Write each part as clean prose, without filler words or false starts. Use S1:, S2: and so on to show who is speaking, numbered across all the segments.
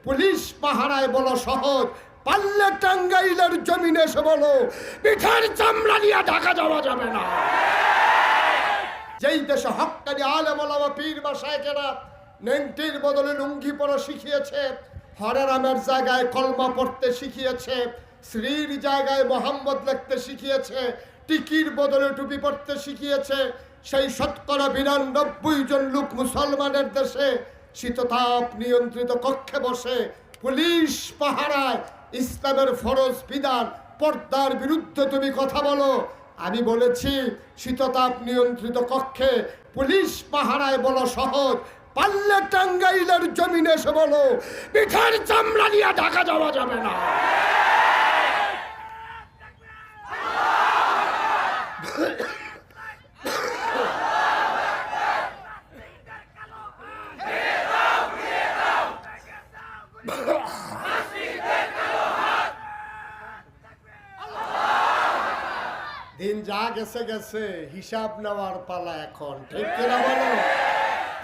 S1: Police পাহারায় বলো সহজ, পারলে টাঙ্গাইলের জমিনে এসে বলো পিঠের চামড়া নিয়ে ঢাকা যাওয়া যাবে না। যেই দেশে হক্কানি আলেম ওলামা পীর বা শায়েখেরা নেংটির বদলে লুঙ্গি পরা শিখিয়েছে, হরে রামের জায়গায় কলমা পড়তে শিখিয়েছে, শ্রীর জায়গায় মোহাম্মদ লিখতে শিখিয়েছে, টিকির বদলে টুপি পড়তে শিখিয়েছে, সেই ৯৯ জন লোক মুসলমানের দেশে শীততাপ নিয়ন্ত্রিত কক্ষে বসে পুলিশ পাহারায় ইসলামের ফরজ বিধান পর্দার বিরুদ্ধে তুমি কথা বলো। আমি বলেছি শীততাপ নিয়ন্ত্রিত কক্ষে পুলিশ পাহারায় বলো সহজ, পারলে টাঙ্গাইলের জমিনে এসে বলো পিঠের চামড়া নিয়ে ঢাকা যাওয়া যাবে না। দিন যা গেছে গেছে, হিসাব নেওয়ার পালা এখন, ঠিক কিনা বলো?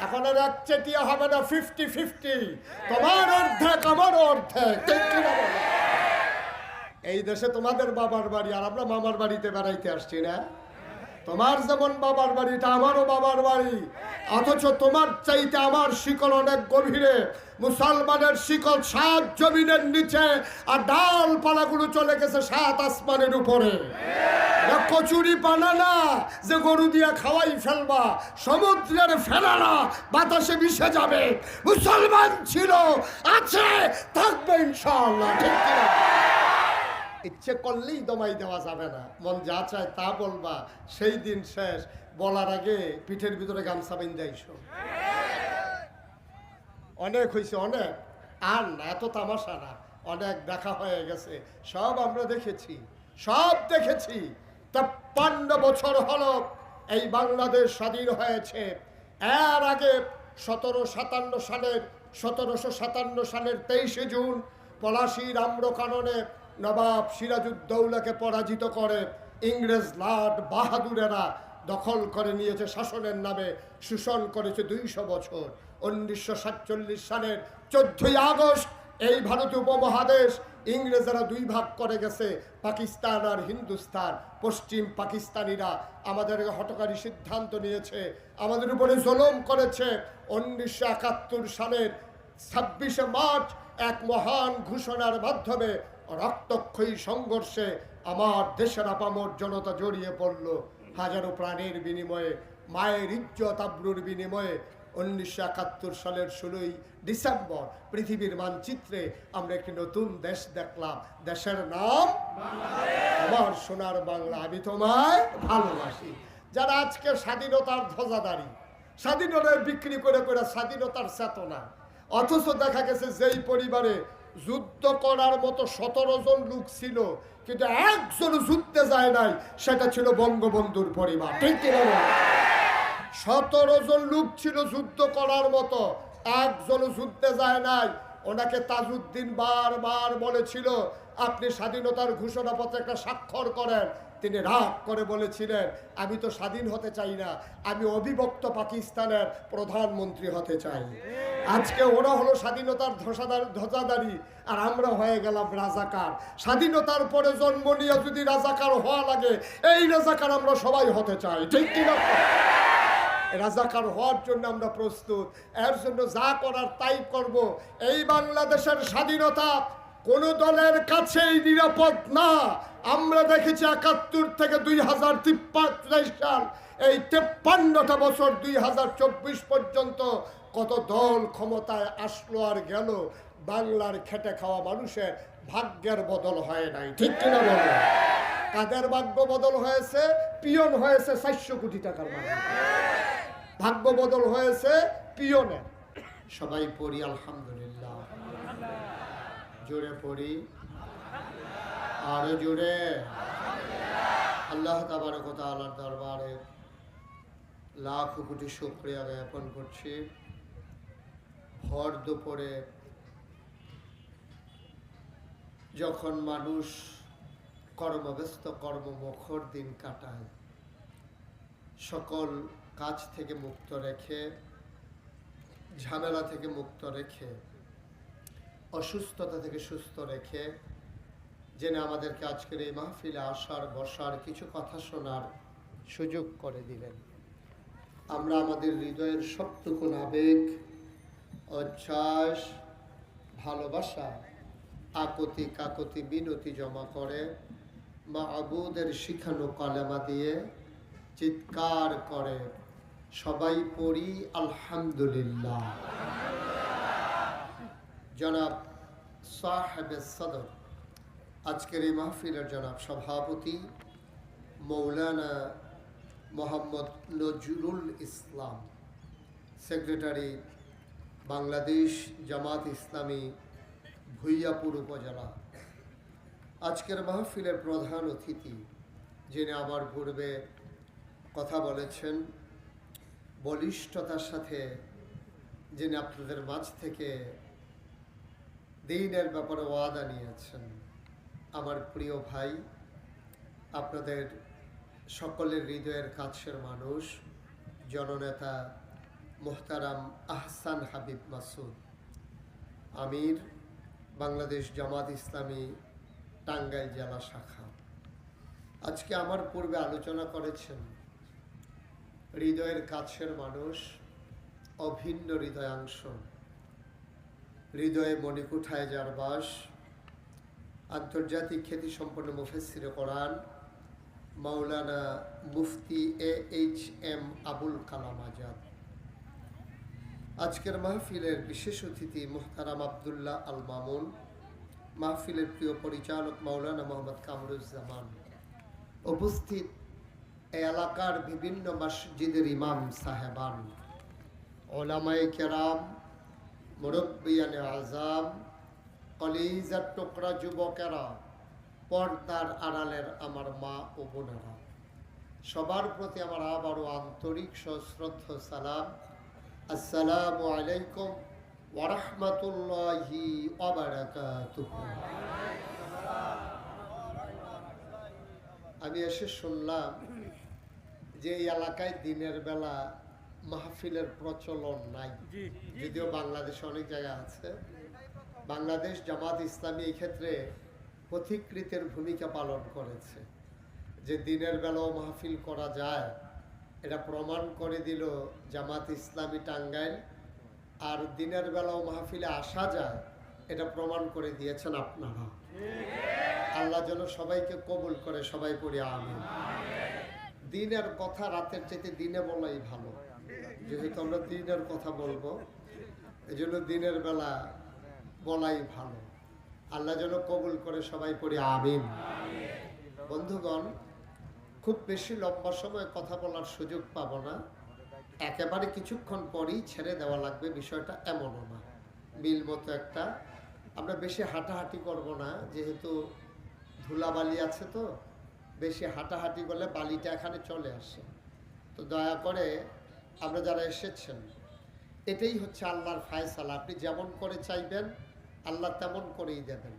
S1: এখন আর একচেটিয়া হবে না, 50-50, তোমার অর্ধেক আমার অর্ধেক, ঠিক কিনা বলো? এই দেশে তোমাদের বাবার বাড়ি আর আমরা মামার বাড়িতে বেড়াইতে আসছি না? তোমার যেমন বাবার বাড়িটা আমারও বাবার বাড়ি, অথচ তোমার চাইতে আমার শিকল অনেক গভীরে। মুসলমানের শিকল ৭ জমিনের নিচে, আর ডালপালাগুলো চলে গেছে ৭ আসমানের উপরে। কচুরি বানানা যে গরু দিয়া খাওয়াই ফেলবা, সমুদ্রের ফেলানা বাতাসে মিশে যাবে। মুসলমান ছিল, আছে, থাকবে ইনশাআল্লাহ, ঠিক কিনা? ইচ্ছে করলেই দমাই দেওয়া যাবে না, মন যা চায় তা বলবা, সেই দিন শেষ। বলার আগে পিঠের ভিতরে গামছা বেঁধে আইসো। অনেক হয়েছে, অনেক, আর না, এত তামাশা না, অনেক দেখা হয়ে গেছে, সব আমরা দেখেছি, সব দেখেছি। ৫৩ বছর হলো এই বাংলাদেশ স্বাধীন হয়েছে। এর আগে ১৭৫৭ সালের ২৩শে জুন পলাশীর আম্রকাননে নবাব সিরাজউদ্দৌলাকে পরাজিত করে ইংরেজ লাট বাহাদুরেরা দখল করে নিয়েছে, শাসনের নামে শোষণ করেছে ২০০ বছর। ১৯৪৭ সালের ১৪ই আগস্ট এই ভারত উপমহাদেশ ইংরেজরা ২ ভাগ করে গেছে, পাকিস্তান আর হিন্দুস্তান। পশ্চিম পাকিস্তানিরা আমাদেরকে হঠকারী সিদ্ধান্ত নিয়েছে, আমাদের উপরে জুলুম করেছে। ১৯৭১ সালের ২৬শে মার্চ এক মহান ঘোষণার মাধ্যমে রক্তক্ষয়ী সংঘর্ষে আমার দেশের আপামর জনতা জড়িয়ে পড়ল। হাজারো প্রাণের বিনিময়ে, মায়ের ইজ্জত আবরুর বিনিময়ে ১৯৭১ সালের ১৬ই ডিসেম্বর পৃথিবীর মানচিত্রে আমরা একটি নতুন দেশ দেখলাম। দেশের নাম আমার সোনার বাংলা, আমি তোমায় ভালোবাসি। যারা আজকে স্বাধীনতার ধ্বজাধারী, স্বাধীনতা বিক্রি করে করে স্বাধীনতার চেতনা, অথচ দেখা গেছে যেই পরিবারে যুদ্ধ করার মতো ১৭ জন লোক ছিল কিন্তু একজন যুদ্ধে যায় নাই, সেটা ছিল বঙ্গবন্ধুর পরিবার, ঠিক কিনা? ১৭ জন লোক ছিল যুদ্ধ করার মতো, একজন যুদ্ধে যায় নাই। ওনাকে তাজউদ্দিন বারবার বলেছিল আপনি স্বাধীনতার ঘোষণাপত্রে একটা স্বাক্ষর করেন। তিনি রাগ করে বলেছিলেন আমি তো স্বাধীন হতে চাই না, আমি অবিভক্ত পাকিস্তানের প্রধানমন্ত্রী হতে চাই। আজকে ওরা হলো স্বাধীনতার ধ্বজাধারী আর আমরা হয়ে গেলাম রাজাকার। স্বাধীনতার পরে জন্ম নিয়ে যদি রাজাকার হওয়া লাগে, এই রাজাকার আমরা সবাই হতে চাই, ঠিক কিনা? রাজাকার হওয়ার জন্য আমরা প্রস্তুত, এর জন্য যা করার তাই করব। এই বাংলাদেশের স্বাধীনতা কোন দলের কাছেই নিরাপদ না। আমরা দেখেছি ৭১ থেকে ২০২৩ সাল, এই ৫৩টা বছর ২০২৪ পর্যন্ত কত দল ক্ষমতায় আসলো আর গেল, বাংলার খেটে খাওয়া মানুষের ভাগ্যের বদল হয় নাই, ঠিক কিনা বলো? কাদের ভাগ্য বদল হয়েছে? পিয়ন হয়েছে ৪০০ কোটি টাকার মালিক, ভাগ্য বদল হয়েছে পিয়নের। সবাই পড়ি আলহামদুলিল্লাহ, জোরে পড়ি, আরো জোরে। আল্লাহ তাবারক ওয়া তাআলার দরবারে লাখ কোটি শুকরিয়া জ্ঞাপন করছি। ভর দুপুরে যখন মানুষ কর্মব্যস্ত কর্মমুখর দিন কাটায়, সকল কাজ থেকে মুক্ত রেখে, ঝামেলা থেকে মুক্ত রেখে অসুস্থতা থেকে সুস্থ রেখে জেনে আমাদেরকে আজকের এই মাহফিলে আসার বসার কিছু কথা শোনার সুযোগ করে দিলেন। আমরা আমাদের হৃদয়ের সবটুকু আবেগ, উচ্ছ্বাস, ভালোবাসা, আকতি কাকতি বিনতি জমা করে মাবুদের শিখানো কালেমা দিয়ে চিৎকার করে সবাই পড়ি আলহামদুলিল্লাহ। জনাব সাহেব সদর, আজকের এই মাহফিলের জনাব সভাপতি মৌলানা মোহাম্মদ নজরুল ইসলাম, সেক্রেটারি বাংলাদেশ জামাত ইসলামী ভুইয়াপুর উপজেলা, আজকের মাহফিলের প্রধান অতিথি যিনি আমার পূর্বে কথা বলেছেন, বলিষ্ঠতার সাথে যিনি আপনাদের মাঝ থেকে দ্বীনের ব্যাপারে ওয়াদা নিয়েছেন, আমার প্রিয় ভাই, আপনাদের সকলের হৃদয়ের কাছের মানুষ, জননেতা মোহতারাম আহসান হাবিব মাসুদ, আমির বাংলাদেশ জামাত ইসলামী টাঙ্গাইল জেলা শাখা। আজকে আমার পূর্বে আলোচনা করেছেন হৃদয়ের কাছের মানুষ, অভিন্ন হৃদয়াংশ, হৃদয়ে মণিকুঠায় যার বাস, আন্তর্জাতিক খ্যাতিসম্পন্ন মুফাসসিরে কোরআন মাওলানা মুফতি AHM আবুল কালাম আজাদ। আজকের মাহফিলের বিশেষ অতিথি মুহতারাম আবদুল্লাহ আল মামুন, মাহফিলের প্রিয় পরিচালক মাওলানা মোহাম্মদ কামরুজ্জামান, উপস্থিত এই এলাকার বিভিন্ন মসজিদের ইমাম সাহেবান, ওলামায়ে কেরাম, মুরব্বিয়ানে আযাম, কলিজার টুকরা যুবকেরা, পর্দার আড়ালের আমার মা ও বোনেরা, সবার প্রতি আমার আবারও আন্তরিক সশ্রদ্ধ সালাম। আসসালামু আলাইকুম ওয়া রাহমাতুল্লাহি ওয়া বারাকাতুহু। আমি এসে শুনলাম যে এই এলাকায় দিনের বেলা মাহফিলের প্রচলন নাই, যদিও বাংলাদেশে অনেক জায়গা আছে। বাংলাদেশ জামাত ইসলামী এই ক্ষেত্রে পথিকৃতের ভূমিকা পালন করেছে যে দিনের বেলাও মাহফিল করা যায়। এটা প্রমাণ করে দিল জামাত ইসলামী টাঙ্গাইল। আর দিনের বেলাও মাহফিলে আসা যায়, এটা প্রমাণ করে দিয়েছেন আপনারা। আল্লাহ যেন সবাইকে কবুল করে, সবাই পড়ি আমিন। দিনের কথা রাতের চাইতে দিনে বলাই ভালো, যেহেতু আমরা দিনের কথা বলবো, এই জন্য দিনের বেলা বলাই ভালো। আল্লাহ যেন কবুল করে, সবাই পড়ি আমিন। বন্ধুগণ, খুব বেশি লম্বা সময় কথা বলার সুযোগ পাবো না, একেবারে কিছুক্ষণ পরেই ছেড়ে দেওয়া লাগবে, বিষয়টা এমনও না। মিল মতো একটা, আমরা বেশি হাঁটাহাঁটি করব না, যেহেতু ধুলাবালি আছে, তো বেশি হাঁটাহাঁটি করলে বালিটা এখানে চলে আসে। তো দয়া করে আমরা যারা এসেছেন, এটাই হচ্ছে আল্লাহর ফায়সালা। আপনি যেমন করে চাইবেন আল্লাহ তেমন করেই দেবেন।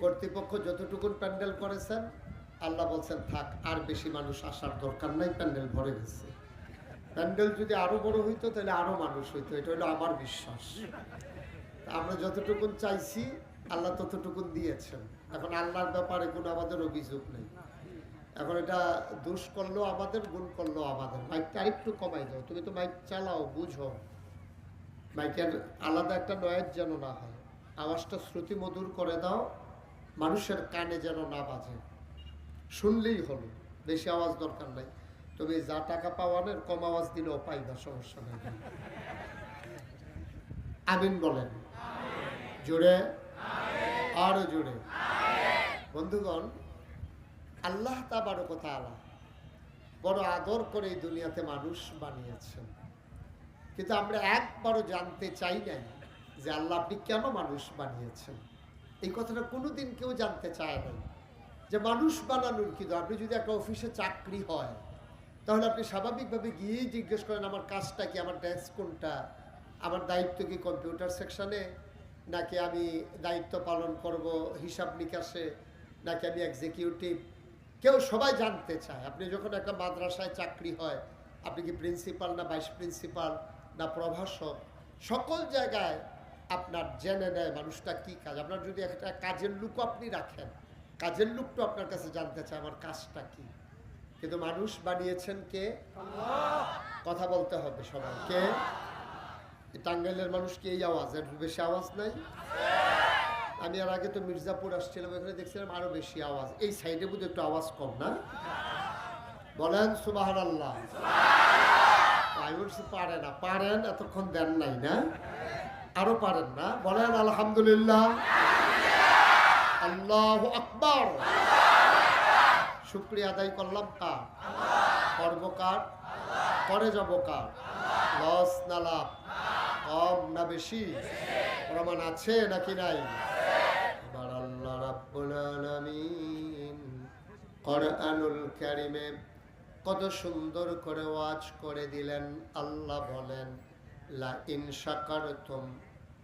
S1: কর্তৃপক্ষ যতটুকুন প্যান্ডেল করেছেন, আল্লাহ বলছেন থাক, আর বেশি মানুষ আসার দরকার নাই, প্যান্ডেল ভরে গেছে। প্যান্ডেল যদি আরো বড় হইতো তাহলে আরো মানুষ হইতো, এটা হলো আমার বিশ্বাস। আমরা যতটুকুন চাইছি আল্লাহ ততটুকুন দিয়েছেন। এখন আল্লাহর ব্যাপারে কোনো আমাদের অভিযোগ নেই। এখন এটা দোষ করলেও আমাদের, গুণ করলেও আমাদের। মাইকটা আরেকটু কমাই দাও, তুমি তো মাইক চালাও, বুঝো। মাইকের আলাদা একটা নয়েজ যেন না হয়, আওয়াজটা শ্রুতি মধুর করে দাও, মানুষের কানে যেন না বাজে। শুনলেই হলো, বেশি আওয়াজ দরকার নাই। তুমি যা টাকা পাওয়ানের কম আওয়াজ দিলেও পাইবা, সমস্যা নেই। আমিন বলেন জোরে, আরো জোরে। বন্ধুগণ, আল্লাহ তাবারক ওয়া তাআলা বড় আদর করে এই দুনিয়াতে মানুষ বানিয়েছেন, কিন্তু আমরা একবারও জানতে চাই নাই যে আল্লাহ আপনি কেন মানুষ বানিয়েছেন। এই কথাটা কোনোদিন কেউ জানতে চায় নাই যে মানুষ বানানোর কি। আপনি যদি একটা অফিসে চাকরি হয়, তাহলে আপনি স্বাভাবিকভাবে গিয়েই জিজ্ঞেস করেন আমার কাজটা কি, আমার ডেস্ক কোনটা, আমার দায়িত্ব কি কম্পিউটার সেকশনে, নাকি আমি দায়িত্ব পালন করব হিসাব নিকাশে, নাকি আমি এক্সিকিউটিভ। কেউ সবাই জানতে চায়। আপনি যখন একটা মাদ্রাসায় চাকরি হয়, আপনি কি প্রিন্সিপাল না ভাইস প্রিন্সিপাল না প্রভাষক, সকল জায়গায় আপনার জেনে নেয় মানুষটা কি কাজ। আপনার যদি একটা কাজের লোক আপনি রাখেন, কাজের লোকটা আপনার কাছে জানতে চায় আমার কাজটা কি, কিন্তু মানুষ বানিয়েছেন কে? কথা বলতে হবে সবাই। কে? টাঙ্গাইলের মানুষ কি এই আওয়াজ, এর বেশি আওয়াজ নাই? আমি আর আগে তো মির্জাপুর আসছিলাম, ওখানে দেখছিলাম আরো বেশি আওয়াজ। এই সাইডে বুঝে একটু আওয়াজ কম না? বলেন সুবহানাল্লাহ। আমি বলছি পারে না। পারেন, এতক্ষণ দেন নাই না? আরো পারেন না? বলেন আলহামদুলিল্লাহ, আল্লাহু আকবার। শুকরিয়া আদায় করলাম কার? করব কার? করে যাব কার? লস না লাভ? কম না বেশি? প্রমাণ আছে নাকি নাই? আবার আল্লাহ রাব্বুল আলামিন কোরআনুল কারীমে কত সুন্দর করে ওয়াজ করে দিলেন। আল্লাহ বলেন লা ইন শাকারতুম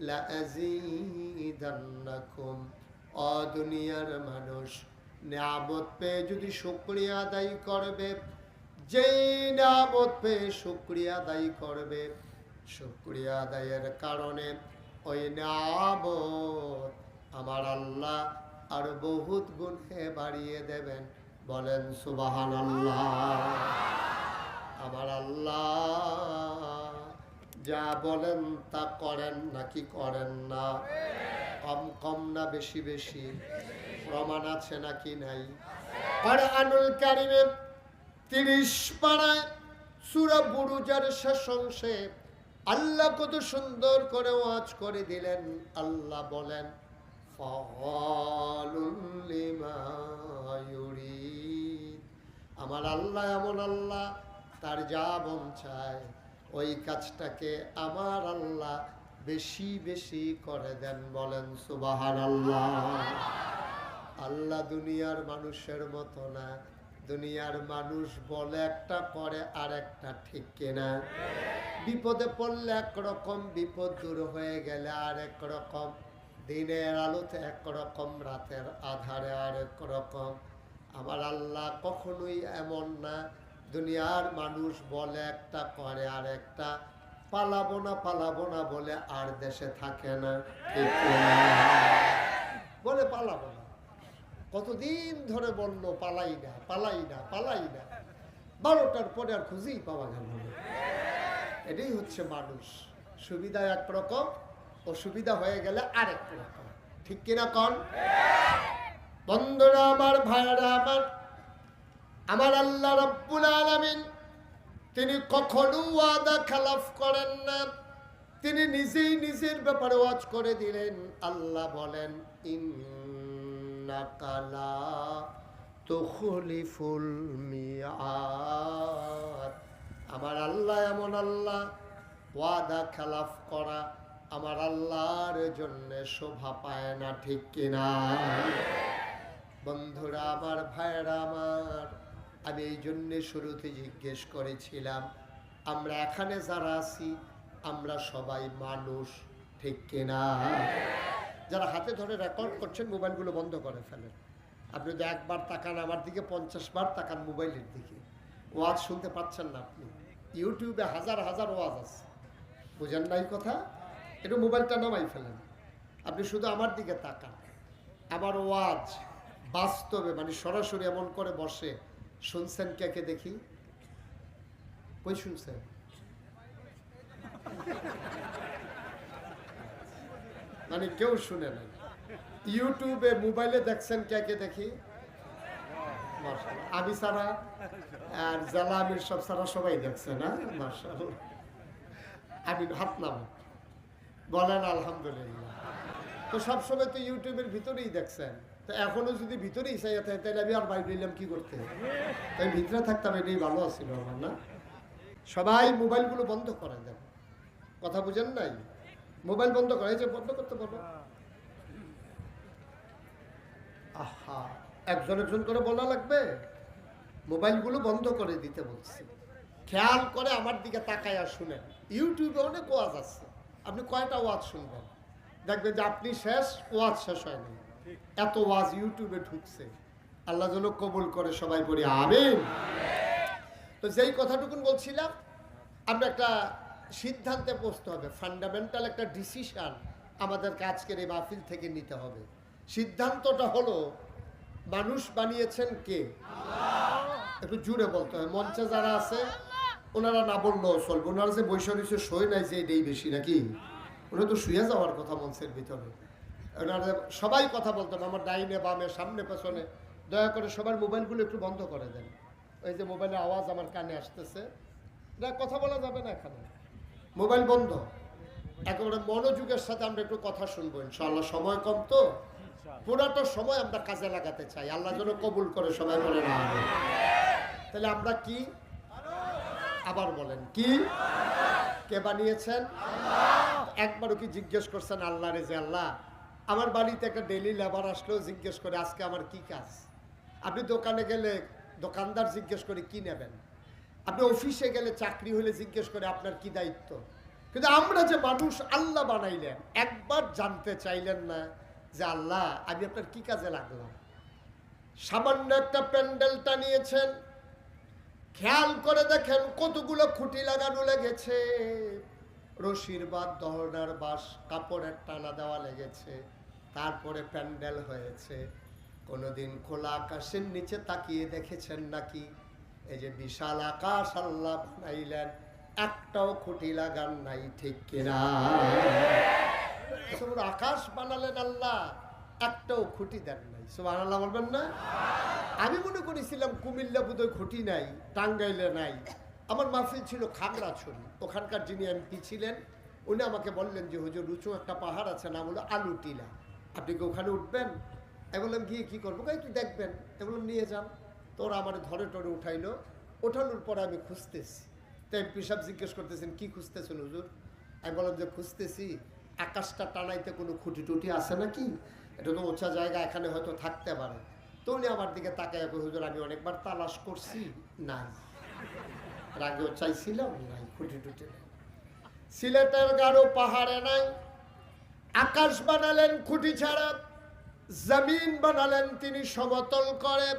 S1: লা আযীদান্নাকুম। ও দুনিয়ার মানুষ, নিয়ামত পেয়ে যদি শুকরিয়া আদায় করবে, যেই নিয়ামত পেয়ে শুকরিয়া আদায় করবে, শুকরিয়া আদায়ের কারণে ওই নিয়ামত আমার আল্লাহ আর বহুত গুণে বাড়িয়ে দেবেন। বলেন সুবহানাল্লাহ। আমার আল্লাহ যা বলেন তা করেন নাকি করেন না? কম কম না বেশি বেশি? প্রমাণ আছে নাকি নাই? কোরআনুল কারীমে 30 পারায় সূরা বুরুজের শেষ অংশে আল্লাহ কত সুন্দর করে ওয়াজ করে দিলেন। আল্লাহ বলেন ফাআলুল লিমা ইউরিদ। আমার আল্লাহ এমন আল্লাহ, তার যা মন চায় ওই কাজটাকে আমার আল্লাহ বেশি বেশি করে দেন। বলেন সুবহানাল্লাহ। আল্লাহ দুনিয়ার মানুষের মতো না। দুনিয়ার মানুষ বলে একটা, করে আর একটা, ঠিক কিনা? বিপদে পড়লে একরকম, বিপদ দূর হয়ে গেলে আর একরকম, দিনের আলোতে একরকম, রাতের আধারে আর একরকম। আমার আল্লাহ কখনোই এমন না। দুনিয়ার মানুষ বলে একটা, করে আর একটা, পালাবো না বলে আর দেশে থাকে না, ঠিক কিনা? বলে পালাবো না, কতদিন ধরে বললো পালাই না। 12টার পরে আর খুঁজেই পাওয়া গেল না। এটাই হচ্ছে মানুষ। সুবিধা একরকম, অসুবিধা হয়ে গেলে আরেক রকম, ঠিক কিনা কন? বন্ধুরা আমার, ভাইরা আমার, আমার আল্লাহ রাব্বুল আলামিন তিনি কখনো ওয়াদা খেলাফ করেন না। তিনি নিজেই নিজের ব্যাপারে ওয়াজ করে দিলেন। আল্লাহ বলেন ইন্নাকা লা তুখলিফুল মিআদ। আমার আল্লাহ এমন আল্লাহ, ওয়াদা খেলাফ করা আমার আল্লাহর জন্য শোভা পায় না, ঠিক কিনা? বন্ধুরা আমার, ভাইরা আমার, আমি এই জন্যে শুরুতে জিজ্ঞেস করেছিলাম আমরা এখানে যারা আছি আমরা সবাই মানুষ, ঠিক কিনা? যারা হাতে ধরে রেকর্ড করছেন মোবাইলগুলো বন্ধ করে ফেলেন। আপনি যদি একবার তাকান আমার দিকে, 50 বার তাকান মোবাইলের দিকে। ওয়াজ শুনতে পাচ্ছেন না আপনি? ইউটিউবে হাজার হাজার ওয়াজ আছে, বুঝেন নাই কথা? একটু মোবাইলটা নামাই ফেলেন, আপনি শুধু আমার দিকে তাকান। আমার ওয়াজ বাস্তবে, মানে সরাসরি এমন করে বসে শুনছেন কে কে দেখি? কই শুনছেন? মানে কেউ শুনে নাই। ইউটিউবে, মোবাইলে দেখছেন কে কে দেখি? আমি ছাড়া আর জালা আমির সব ছাড়া সবাই দেখছে না? মাশাআল্লাহ। আমি হাত নাম বলেন আলহামদুলিল্লাহ। তো সবসময় তো ইউটিউবের ভিতরেই দেখছেন, তো এখনো যদি ভিতরেই চাই তাহলে আমি আর বাইরে নিলাম কি করতে? তাই ভিতরে থাকতাম, এটাই ভালো আছিল আমার, না? সবাই মোবাইলগুলো বন্ধ করে দেন। কথা বুঝেন নাই? মোবাইল বন্ধ করে, এই যে বন্ধ করতে বলো। আহা, একজন একজন করে বলা লাগবে? মোবাইলগুলো বন্ধ করে দিতে বলছি। খেয়াল করে আমার দিকে তাকায় আর শুনেন। ইউটিউবে অনেক ওয়াজ আছে, আপনি কয়টা ওয়াজ শুনবেন? দেখবেন যে আপনি শেষ, ওয়াজ শেষ হয়নি, এত ওয়াজ ইউটিউবে ঢুকছে। আল্লাহ যেন কবুল করে, সবাই বলি আমিন। তো যেই কথাটুকুন বলছিলাম, আমরা একটা সিদ্ধান্তে পৌঁছতে হবে, ফান্ডামেন্টাল একটা ডিসিশন আমাদেরকে আজকের এই মাহফিল থেকে নিতে হবে। সিদ্ধান্তটা হলো, মানুষ বানিয়েছেন কে? একটু জুড়ে বলতে হয়। মঞ্চে যারা আছে ওনারা না বললেও চলবে, ওনারা যে বৈশাখী সই নাই যে এটাই বেশি নাকি? ওনারা তো শুয়ে যাওয়ার কথা মঞ্চের ভিতরে, ওনারা সবাই কথা বলতেন, আমার ডাইনে বামে সামনে পেছনে। দয়া করে সবার মোবাইলগুলো একটু বন্ধ করে দেন। ওই যে মোবাইলের আওয়াজ আমার কানে আসতেছে, কথা বলা যাবে না এখানে, মোবাইল বন্ধ। একেবারে মনোযোগের সাথে আমরা একটু কথা শুনবো ইনশাআল্লাহ। সময় কম তো, পুরাটা সময় আমরা কাজে লাগাতে চাই। আল্লাহ যেন কবুল করে, সবাই বলে না। তাহলে আমরা কি, আবার বলেন কি? কে বানিয়েছেন? একবারও কি জিজ্ঞেস করছেন আল্লাহ রে, যে আল্লাহ আমার বাড়িতে একটা ডেইলি লেবার আসলেও জিজ্ঞেস করে আজকে আমার কি কাজ? আপনি দোকানে গেলে দোকানদার জিজ্ঞেস করে কি নেবেন? আপনি অফিসে গেলে চাকরি হলে জিজ্ঞেস করে আপনার কি দায়িত্ব? কিন্তু আমরা যে মানুষ আল্লাহ বানাইলেন, একবার জানতে চাইলেন না যে আল্লাহ আমি আপনার কি কাজে লাগলাম? সামান্য একটা প্যান্ডেলটা নিয়েছেন, খেয়াল করে দেখেন কতগুলো খুঁটি লাগানো লেগেছে, রশির বাদ, দহনার বাঁশ, কাপড়ের টানা দেওয়া লেগেছে, তারপরে প্যান্ডেল হয়েছে। কোনোদিন খোলা আকাশের নিচে তাকিয়ে দেখেছেন নাকি? এই যে বিশাল আকাশ আল্লাহ বানাইলেন, একটাও খুঁটি লাগান নাই, ঠিক কিনা? আকাশ বানালেন আল্লাহ, একটাও খুঁটি দেন নাই। সুবহানাল্লাহ বলবেন না? আমি মনে করেছিলাম কুমিল্লা বোধহয় খুঁটি নাই, টাঙ্গাইলে নাই। আমার মাহফিল ছিল খাগড়াছড়ি, ওখানকার যিনি এমপি ছিলেন উনি আমাকে বললেন যে হুজুর উঁচু একটা পাহাড় আছে, নাম হলো আলুটিলা, আপনি কি ওখানে উঠবেন? আমি বললাম গিয়ে কী করবো? একটু দেখবেন। আমি বললাম নিয়ে যান। তোরা আমার ধরে টরে উঠাইলো, ওঠানোর পরে আমি খুঁজতেছি। তো এমপি সাহেব জিজ্ঞেস করতেছেন কি খুঁজতেছেন হুজুর? আমি বললাম যে খুঁজতেছি আকাশটা টানাইতে কোনো খুঁটি টুটি আছে নাকি, এটা তো উঁচা জায়গা, এখানে হয়তো থাকতে পারে। তো উনি আমার দিকে তাকায়, হুজুর আমি অনেকবার তালাশ করছি, নাই। আগেও চাইছিলাম, নাই, খুঁটি টুটি নাই। সিলেটের গাঢ় পাহাড়ে নাই, আকাশ বানালেন খুঁটি ছাড়া, জমিন বানালেন তিনি সমতল করে।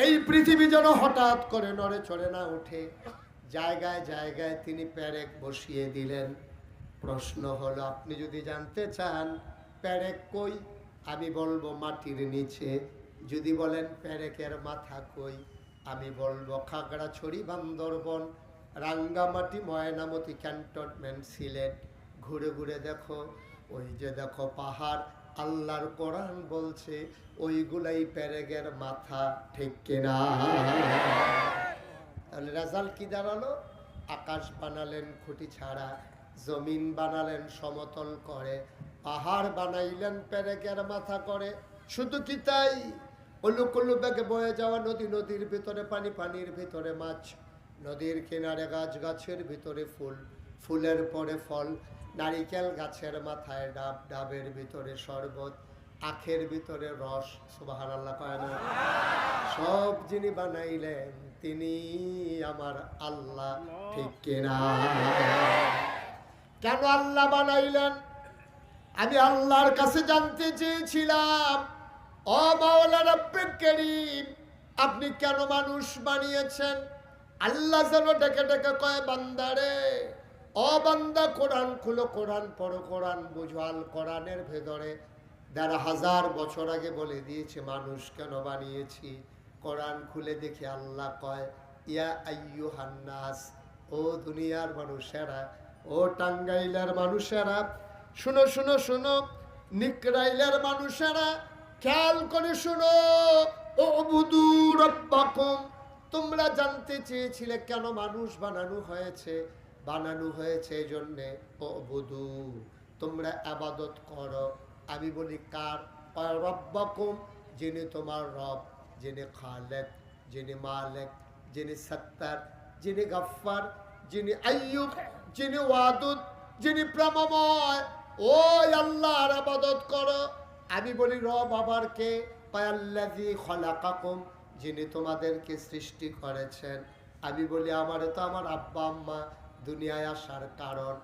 S1: এই পৃথিবী যেন হঠাৎ করে নড়ে চড়ে না ওঠে, জায়গায় জায়গায় তিনি পেরেক বসিয়ে দিলেন। প্রশ্ন হলো, আপনি যদি জানতে চান পেরেক কই, আমি বলবো মাটির নিচে। যদি বলেন পেরেকের মাথা কই, আমি বলবো খাগড়াছড়ি, বান্দরবন, রাঙ্গামাটি, ময়নামতি, ক্যান্টনমেন্ট, সিলেট। ঘুরে ঘুরে দেখো, ওই যে দেখো পাহাড়, আল্লাহর কোরআন বলছে ওইগুলাই পেরেকের মাথা, ঠিক কিনা? তাহলে রেজাল্ট কি দাঁড়ালো? আকাশ বানালেন খুঁটি ছাড়া, জমিন বানালেন সমতল করে, পাহাড় বানাইলেন পেরেকের মাথা করে। শুধু কি তাই? উলুক উলুক বেগে বয়ে যাওয়া নদী, নদীর ভিতরে পানি, পানির ভিতরে মাছ, নদীর কিনারে গাছ, গাছের ভিতরে ফুল, ফুলের পরে ফল, নারিকেল গাছের মাথায় ডাব, ডাবের ভিতরে শরবত, আখের ভিতরে রস। সুবহানাল্লাহ কয় না? সব যিনি বানাইলেন তিনি আমার আল্লাহ, ঠিক কিনা? কেন আল্লাহ বানাইলেন? আমি আল্লাহর কাছে জানতে চেয়েছিলাম, ও মাওলা রব্বুল কারীম, আপনি কেন মানুষ বানিয়েছেন? আল্লাহ যেন ডেকে ডেকে কয়, বান্দারে, ও বান্দা কোরআন খুলো, কোরআন পড়ো, কোরআন বুঝো। আল কোরআনের ভেতরে ১৫০০ বছর আগে বলে দিয়েছে মানুষ কেন বানিয়েছি। কোরআন খুলে দেখি আল্লাহ কয়, ইয়া আইয়ুহান নাস, ও দুনিয়ার মানুষেরা, ও টাঙ্গাইলের মানুষেরা, শুনো শুনো শুনো, নিকরাইলের মানুষেরা, খেয়াল করে শুনো, ও উবুদু রাব্বাকুম, তোমরা জানতে চেয়েছিলে কেন মানুষ বানানো হয়েছে। বানানো হয়েছে এই জন্যে, ও উবুদু, তোমরা ইবাদত করো। আমি বলি কার? রাব্বাকুম, যিনি তোমার রব, যিনি খালেক, যিনি মালিক, যিনি সত্তার, যিনি গফফার, যিনি আইয়ুব, যিনি ওয়াদুদ, যিনি প্রেমময়, ওই আল্লাহর ইবাদত করো। আমি বলি রব আবার কে? আল্লাযী খলাকাকুম, যিনি তোমাদেরকে সৃষ্টি করেছেন। আমি বলি আমার তো আমার আব্বা আম্মা দুনিয়ায় আসার কারণ।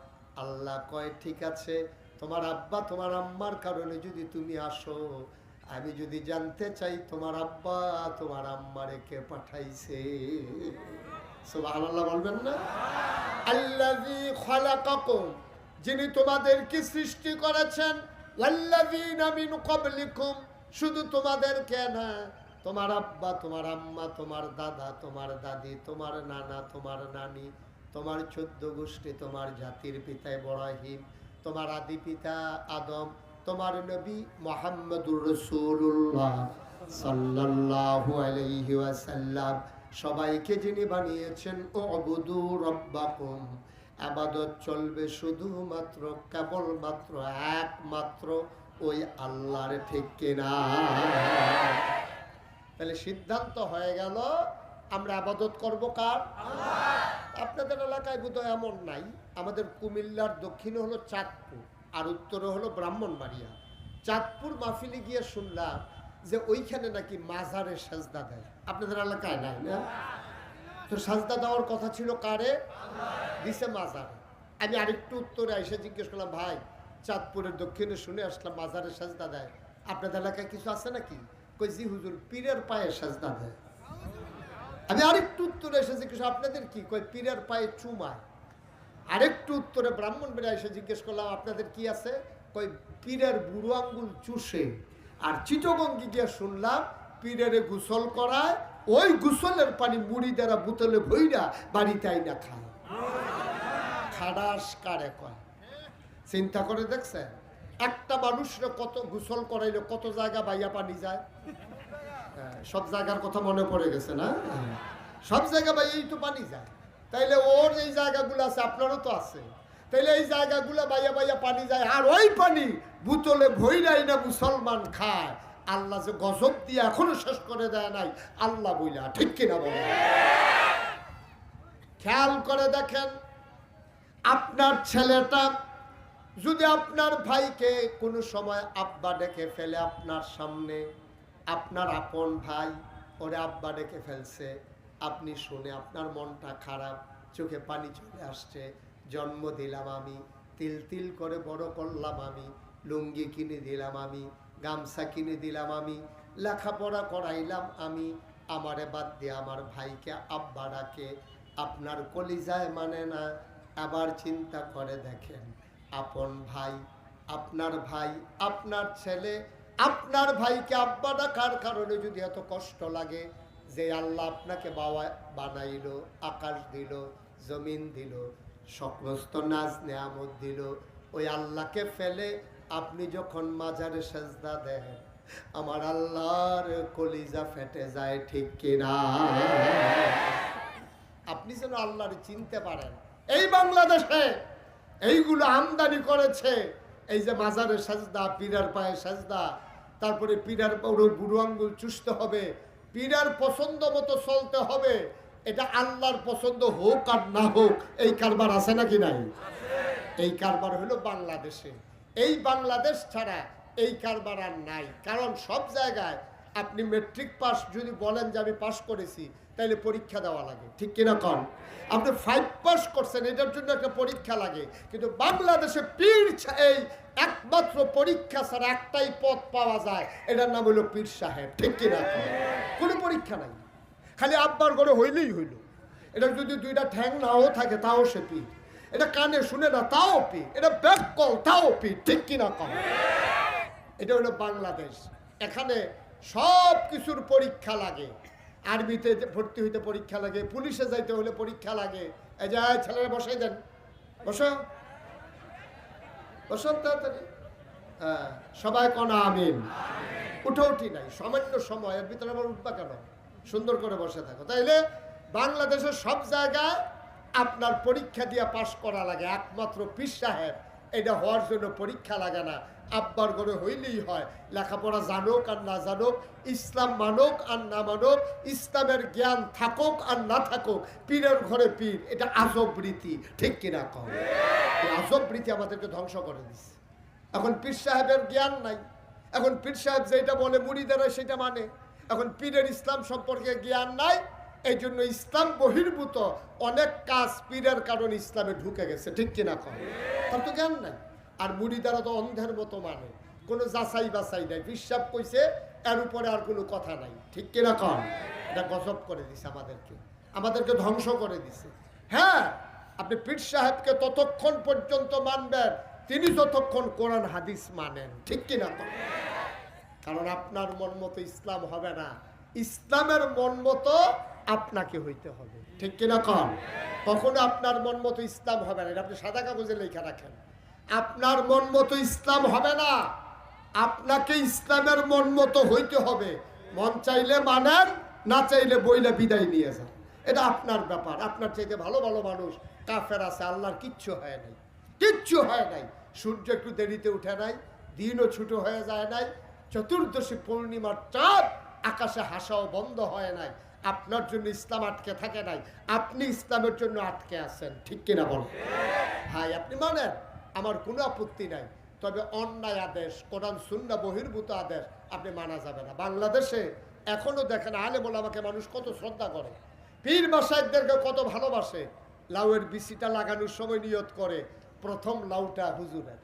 S1: আল্লাহ কয় ঠিক আছে, তোমার আব্বা তোমার আম্মার কারণে যদি তুমি আসো, আমি যদি জানতে চাই তোমার আব্বা তোমার আম্মারে কে পাঠাইছে। সুবহানাল্লাহ বলবেন না? আল্লাযী খলাকাকুম, যিনি তোমাদেরকে সৃষ্টি করেছেন, ওয়াল্লাযীনা মিন ক্বাবলিকুম, শুধু তোমাদেরকে না, তোমার আব্বা, তোমার আম্মা, তোমার দাদা, তোমার দাদি, তোমার নানা, তোমার নানি, তোমার 14 গোষ্ঠী, তোমার জাতির পিতা ইব্রাহিম, তোমার আদি পিতা আদম, তোমার নবী মুহাম্মদুর রাসূলুল্লাহ সাল্লাল্লাহু আলাইহি ওয়াসাল্লাম, সবাইকে যিনি বানিয়েছেন, উবুদু রাব্বাকুম, ইবাদত চলবে শুধুমাত্র কেবলমাত্র একমাত্র ওই আল্লাহর, ঠিক কিনা? তাহলে সিদ্ধান্ত হয়ে গেল আমরা ইবাদত করব কার? আল্লাহ। আপনাদের এলাকায় বোধহয় এমন নাই। আমাদের কুমিল্লার দক্ষিণে হলো চাঁদপুর আর উত্তরে হলো ব্রাহ্মণবাড়িয়া। চাঁদপুর মাহফিলে গিয়ে শুনলাম যে ওইখানে নাকি মাজারে সাজদা দেয়। আপনাদের এলাকায় নাই না? তো সাজদা দেওয়ার কথা ছিল কারে? দিছে মাজারে। আমি আরেকটু উত্তরে এসে জিজ্ঞেস করলাম, ভাই চাঁদপুরের দক্ষিণে শুনে আসলাম মাজারে সাজদা দেয়, আপনাদের এলাকায় কিছু আছে নাকি? কই জি হুজুর, পীরের পায়ে সাজদা দেয়। আমি আরেকটু উত্তরে এসে জিজ্ঞেস, আপনাদের কি? কই পীরের পায়ে চুমায়। আরেকটু উত্তরে ব্রাহ্মণবাড়িয়া এসে জিজ্ঞেস করলাম, আপনাদের কি আছে? কই পীরের বুড়ো আঙ্গুল চুষে। আর চিটগঙ্গি গিয়ে শুনলাম পীরের গোসল করায়, ওই গোসলের পানি মুড়ি দ্বারা বোতলে ভইরা বাড়িতে আইনা খায়। খাডাস কারে কয়? চিন্তা করে দেখছেন একটা মানুষরে কত গোসল করাইলে কত জায়গা বাইয়া পানি যায়? সব জায়গার কথা মনে পড়ে গেছে না? সব জায়গা বাইয়াই তো পানি যায়। তাইলে ওর এই জায়গাগুলো আছে, আপনারও তো আছে। তাইলে এই জায়গাগুলো বাইয়া বাইয়া পানি যায়, আর ওই পানি বোতলে ভইরাই না মুসলমান খায়। আল্লাহ যে গজব দিয়ে এখনো শেষ করে দেয় নাই আল্লাহ বইলা, ঠিক কিনা বলে? খেয়াল করে দেখেন, আপনার ছেলেটা যদি আপনার ভাইকে কোনো সময় আব্বা ডেকে ফেলে আপনার সামনে, আপনার আপন ভাই ওরে আব্বা ডেকে ফেলছে, আপনি শুনে আপনার মনটা খারাপ, চোখে পানি চলে আসছে। জন্ম দিলাম আমি, তিল তিল করে বড় করলাম আমি, লুঙ্গি কিনে দিলাম আমি, গামছা কিনে দিলাম আমি, লেখাপড়া করাইলাম আমি, আমারে বাদ দিয়ে আমার ভাইকে আব্বা ডাকে, আপনার কলিজায় মানে না। আবার চিন্তা করে দেখেন, আপন ভাই, আপনার ভাই, আপনার ছেলে, আপনার ভাইকে আব্বা ডাকার কারণে যদি এত কষ্ট লাগে, যে আল্লাহ আপনাকে বাবা বানাইলো, আকাশ দিল, জমিন দিল, সমস্ত নাজ নেয়ামত দিল, ওই আল্লাহকে ফেলে আপনি যখন মাজারে সেজদা দেন, আমার আল্লাহর কলিজা ফেটে যায়, ঠিক কিনা? আপনি যেন আল্লাহর চিনতে পারেন। এই বাংলাদেশে এইগুলো আমদানি করেছে, এই যে মাজারে সাজদা, পীরের পায়ে সাজদা, তারপরে পীরের বুড়ো আঙ্গুল চুষতে হবে, পীরের পছন্দ মতো চলতে হবে। এটা আল্লাহর পছন্দ হোক আর না হোক, এই কারবার আছে নাকি নাই? এই কারবার হলো বাংলাদেশে। এই বাংলাদেশ ছাড়া এই কারবার আর নাই। কারণ সব জায়গায় আপনি মেট্রিক পাস যদি বলেন যে আমি পাস করেছি, তাইলে পরীক্ষা দেওয়া লাগে, ঠিক কিনা কন? আপনি 5 পাস করছেন, এটার জন্য একটা পরীক্ষা লাগে। কিন্তু বাংলাদেশে পীর এই একমাত্র পরীক্ষা ছাড়া একটাই পদ পাওয়া যায়, এটার নাম হলো পীর সাহেব, ঠিক কিনা কন? কোনো পরীক্ষা নাই, খালি আব্বার ঘরে হইলেই হইল। এটা যদি 2টা ঠ্যাং নাও থাকে তাও সে পীর, এটা কানে শুনে না তাও পীর, এটা ব্যাক কল তাও পীর, ঠিক কিনা কন? এটা হলো বাংলাদেশ। এখানে সব কিছুর পরীক্ষা লাগে। আর্মিতে ভর্তি হইতে পরীক্ষা লাগে, পুলিশে যাইতে হলে পরীক্ষা লাগে। এই যে ছেলেরা বসাই দেন, বসো বসন্ত তাড়াতাড়ি। হ্যাঁ, সবাই কনা আমিন। উঠি নাই, সামান্য সময়, এর ভিতরে আবার উঠবা কেন? সুন্দর করে বসে থাকো। তাইলে বাংলাদেশের সব জায়গায় আপনার পরীক্ষা দিয়ে পাশ করা লাগে। একমাত্র পীর সাহেব এটা হওয়ার জন্য পরীক্ষা লাগে না, আব্বার ঘরে হইলেই হয়। লেখাপড়া জানুক আর না জানুক, ইসলাম মানুক আর না মানুক, ইসলামের জ্ঞান থাকুক আর না থাকুক, পীরের ঘরে পীর, এটা আজব রীতি, ঠিক কিনা কম? এই আজব রীতি আমাদেরকে ধ্বংস করে দিচ্ছে। এখন পীর সাহেবের জ্ঞান নাই, এখন পীর সাহেব যেটা বলে মুরিদেরা সেটা মানে। এখন পীরের ইসলাম সম্পর্কে জ্ঞান নাই, এই জন্য ইসলাম বহির্ভূত অনেক কাজ পীরের কারণে ইসলামে ঢুকে গেছে, ঠিক কিনা কম? তার তো জ্ঞান নাই। আর মুরিদারা তো অন্ধের মতো মানে, কোনো যাচাই বাছাই নাই, বিশ্বাস কইছে এর উপরে আর কোনো কথা নাই, ঠিক কিনা কম? এটা গজব করে দিছে আমাদেরকে, আমাদেরকে ধ্বংস করে দিছে। হ্যাঁ, আপনি পীর সাহেবকে ততক্ষণ পর্যন্ত মানবেন তিনি যতক্ষণ কোরআন হাদিস মানেন, ঠিক কিনা? কারণ আপনার মন মতো ইসলাম হবে না, ইসলামের মন মতো আপনাকে হইতে হবে, ঠিক কিনা? কখনো আপনার মন মতো ইসলাম হবে না, এটা আপনি সাদা কাগজে লেখা রাখেন। আপনার মন মতো ইসলাম হবে না, আপনাকে ইসলামের মন মতো হইতে হবে। মন চাইলে মানেন, না চাইলে বইলে বিদায় নিয়ে যান, এটা আপনার ব্যাপার। আপনার চাইতে ভালো ভালো মানুষ কাফের আছে, আল্লাহর কিচ্ছু হয় নাই, কিচ্ছু হয় নাই। সূর্য একটু দেরিতে উঠে নাই, দিনও ছোট হয়ে যায় নাই, চতুর্দশী পূর্ণিমার চাঁদ আকাশে হাসাও বন্ধ হয় নাই। আপনার জন্য ইসলাম আটকে থাকে নাই, আপনি ইসলামের জন্য আটকে আছেন, ঠিক কিনা বলেন? হ্যাঁ, আপনি মানেন, আমার কোনো আপত্তি নাই। তবে অন্যায় আদেশ, কোরআন সুন্নাহ বহির্ভূত আদেশ আপনি মানা যাবে না। বাংলাদেশে এখনো দেখেন আলেম ওলামাকে মানুষ কত শ্রদ্ধা করে, পীর মাশায়েখদেরকে কত ভালোবাসে। লাউয়ের বিচিটা লাগানোর সময় নিয়ত করে প্রথম লাউটা হুজুরের,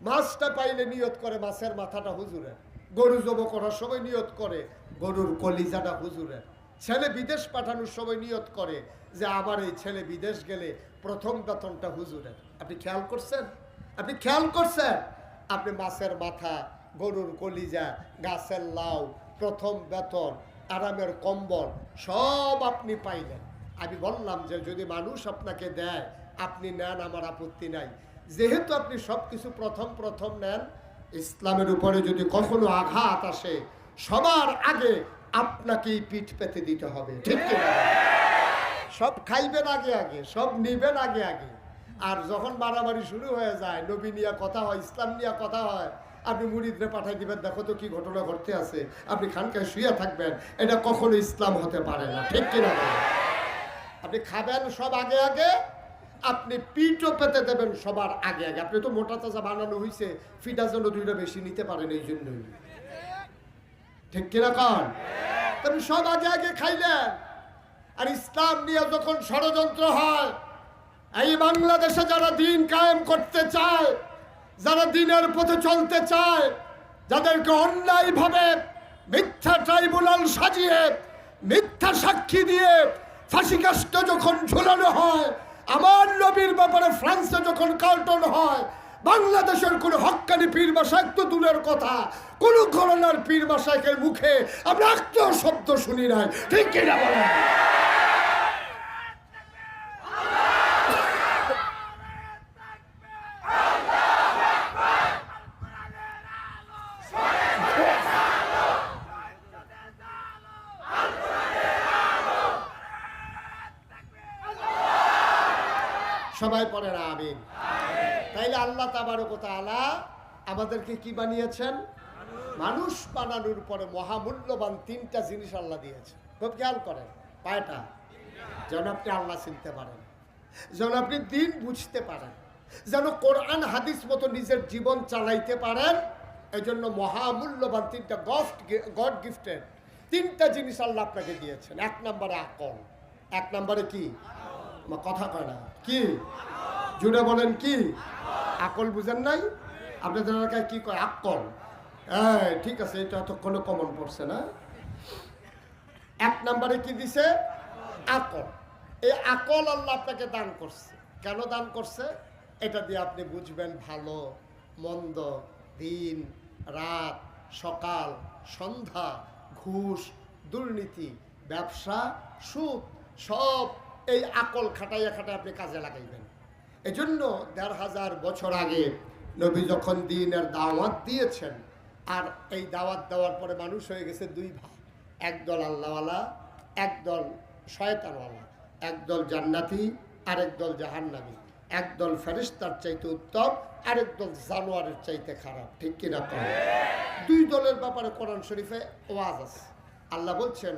S1: মাছটা পাইলে নিয়ত করে মাছের মাথাটা হুজুরের, গরু জব করার সময় নিয়ত করে গরুর কলিজাটা হুজুরের, ছেলে বিদেশ পাঠানোর সময় নিয়ত করে যে আমার এই ছেলে বিদেশ গেলে প্রথম বেতনটা হুজুরের। আপনি খেয়াল করছেন? আপনি খেয়াল করছেন? আপনি মাছের মাথা, গরুর কলিজা, গাছের লাউ, প্রথম বেতন, আরামের কম্বল সব আপনি পাইলেন। আমি বললাম যে যদি মানুষ আপনাকে দেয় আপনি নেন, আমার আপত্তি নাই। যেহেতু আপনি সব কিছু প্রথম প্রথম নেন, ইসলামের উপরে যদি কখনো আঘাত আসে সবার আগে আপনাকেই পিঠ পেতে দিতে হবে, ঠিক কিনা? সব খাইবেন আগে আগে, সব নিবেন আগে আগে। আর যখন মারামারি শুরু হয়ে যায়, নবী নিয়ে কথা হয়, ইসলাম নিয়ে কথা হয়, আপনি মুরিদরে পাঠাই দিবেন, দেখো তো কি ঘটনা ঘটতে আছে, আপনি খানকায় শুয়ে থাকবেন, এটা কখনো ইসলাম হতে পারে না, ঠিক কিনা? আপনি খাবেন সব আগে আগে, আপনি পিঠও পেতে দেবেন সবার আগে আগে। আপনি তো মোটা তাজা বানানো হয়েছে, ফিটা যেন দুইটা বেশি নিতে পারেন, এই জন্যই, ঠিক কিনা? আপনি সব আগে আগে খাইলেন। আর ইসলাম নিয়ে যখন ষড়যন্ত্র হয়, এই বাংলাদেশে যারা দিন কায়েম করতে চায়, যারা দিনের পথে চলতে চায়, যাদেরকে অন্যায়ভাবে মিথ্যা ট্রাইব্যুনাল সাজিয়ে মিথ্যা সাক্ষী দিয়ে ফাঁসিকাষ্ঠ যখন ঝুলানো হয়, আমার নবীর ব্যাপারে ফ্রান্সে যখন কার্টন হয়, বাংলাদেশের কোন হক্কানি পীর মাশায়েখ তো দূরের কথা, কোন ঘরানার পীর মাশায়েখের মুখে আমরা একটা শব্দ শুনি নাই, ঠিক কিনা বলেন? সবাই পড়েন আমিন। তাইলে আল্লাহ তাবারক ওয়া তাআলা আমাদেরকে কি বানিয়েছেন? মানুষ বানানোর পরে মহামূল্যবান তিনটা জিনিস আল্লাহ দিয়েছেন। খুব খেয়াল করেন, কয়টা? যেন আপনি আল্লাহ চিনতে পারেন, যেন আপনি দিন বুঝতে পারেন, যেন কোরআন হাদিস মতো নিজের জীবন চালাইতে পারেন। এই জন্য মহামূল্যবান তিনটা গড গিফটেড তিনটা জিনিস আল্লাহ আপনাকে দিয়েছেন। এক নম্বরে আকল। এক নম্বরে কি? কথা কয় না, কি জুড়ে বলেন? কি আকল? বুঝেন নাই? আপনাদের এলাকায় কি কয়? আকল। ঠিক আছে, এটা এতক্ষণে কমন পড়ছে না? এক নম্বরে কি দিছে? আকল। এই আকল আল্লাহ আপনাকে দান করছে। কেন দান করছে? এটা দিয়ে আপনি বুঝবেন ভালো মন্দ, দিন রাত, সকাল সন্ধ্যা, ঘুষ, দুর্নীতি, ব্যবসা, সুদ, সব এই আকল খাটাইয়া খাটাই আপনি কাজে লাগাইবেন। এজন্য ১৫০০ বছর আগে নবী যখন দ্বীনের দাওয়াত দিয়েছেন, আর এই দাওয়াত দেওয়ার পরে মানুষ হয়ে গেছে দুই ভাগ, একদল আল্লাহওয়ালা, একদল শয়তানওয়ালা, একদল জান্নাতি, আরেক দল জাহান্নামী, একদল ফেরেশতার চাইতে উত্তম, আরেক দল জানোয়ারের চাইতে খারাপ, ঠিক কিনা? দুই দলের ব্যাপারে কোরআন শরীফে ওয়াজ আছে। আল্লাহ বলছেন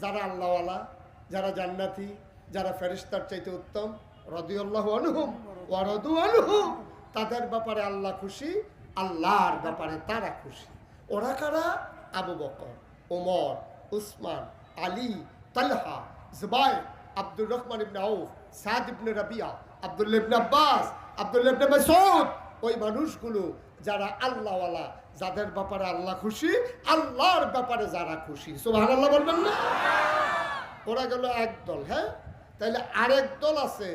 S1: যারা আল্লাহওয়ালা, যারা জান্নাতি, যারা ফেরেশতার চাইতে উত্তম, রাদিয়াল্লাহু আনহুম ওয়া রাদু আনহু, তাদের ব্যাপারে আল্লাহ খুশি, আল্লাহর ব্যাপারে তারা খুশি। ওরা কারা? আবু বকর, ওমর, উসমান, আলী, তালহা, জুবাইর, আব্দুর রহমান ইবনে আউফ, সাদ ইবনে রাবিয়া, আব্দুল্লাহ ইবনে আব্বাস, আব্দুল্লাহ ইবনে মাসউদ। ওই মানুষগুলো যারা আল্লাহওয়ালা, যাদের ব্যাপারে আল্লাহ খুশি, আল্লাহর ব্যাপারে যারা খুশি। সুবহানাল্লাহ বলবেন না? ওরা গেল এক দল। হ্যাঁ, তাইলে আরেক দল আছে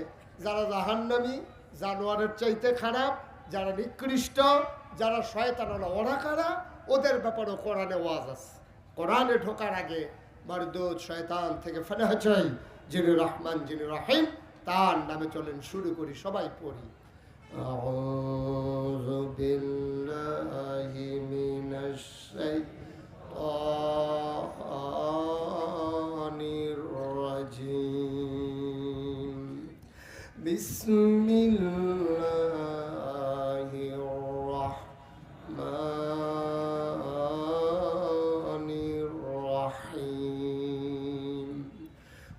S1: যারা জাহান্নামী, জানোয়ারের চাইতে খারাপ, যারা নিকৃষ্ট, যারা শয়তান ওরা কারা, ওদের ব্যাপারে কোরআনে ওয়াজ আছে। কোরআনে ঢোকার আগে মারদুদ শয়তান থেকে ফেলা চাই, যিনি রহমান যিনি রহিম, তার নামে চলেন শুরু করি, সবাই পড়ি। আউযু বিল্লাহি মিনাশ শাইতানির রাজিম। বিসমিল্লাহির রাহমানির রাহিম।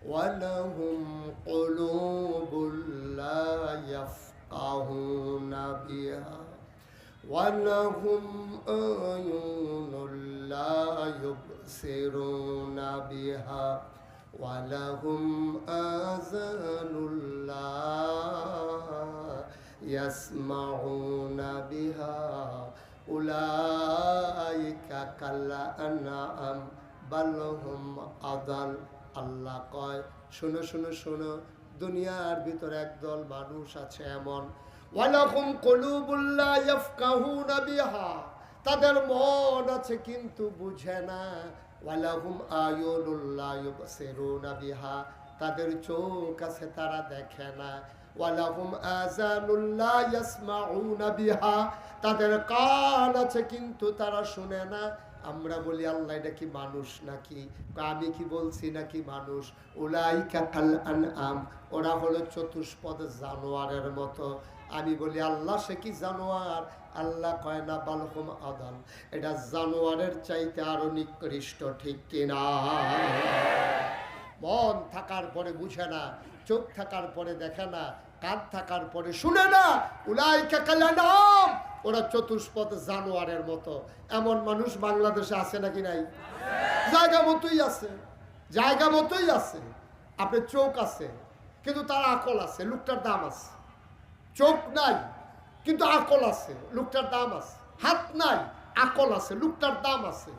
S1: ওয়ালাহুম কুলুবুল লা ইয়াফকাহুনা বিহা ওয়ালাহুম আয়ুনুল লা ইউবসিরুনা বিহা ওয়ালাহুম আযানুল লা ইয়াসমাউনা বিহা উলাইকা কাল আনআম বাল হুম আযাল। আল্লাহ কয়, শোনো শোনো শোনো, দুনিয়ার ভিতরে একদল মানুষ আছে এমন, ওয়ালাহুম কুলুবুল লা ইয়াফকাহুনা বিহা, তাদের মন আছে কিন্তু বুঝে না, ওয়ালাহুম আয়ুনুল লা ইউবসিরুনা বিহা, তাদের চোখ আছে তারা দেখে না, ওয়ালাহুম আযানুল লা ইয়াসমাউনা বিহা, তাদের কান আছে কিন্তু তারা শুনে না। আমরা বলি আল্লাহ এটা কি মানুষ নাকি? আমি কি বলছি নাকি মানুষ? উলাইকা কাল আনআম, ওরা হলো চতুষ্পদ জানোয়ারের মতো। আমি বলি আল্লাহ সে কি জানোয়ার? আল্লাহ কয় না, বালহুম আদাল, এটা জানোয়ারের চাইতে আরো নিকৃষ্ট, ঠিক কিনা? মন থাকার পরে বুঝে না, চোখ থাকার পরে দেখে না, কান থাকার পরে শুনে না। উলাইকা কাল আনআম, ওরা চতুষ্পদ জানোয়ারের মতো। এমন মানুষ বাংলাদেশে আছে নাকি নাই? জায়গা মতোই আছে, জায়গা মতোই আছে। আপনার চোখ আছে কিন্তু তার আকল আছে, লোকটার দাম আছে। চোখ নাই কিন্তু আকল আছে, লোকটার দাম আছে। হাত নাই, আকল আছে, লোকটার দাম আছে।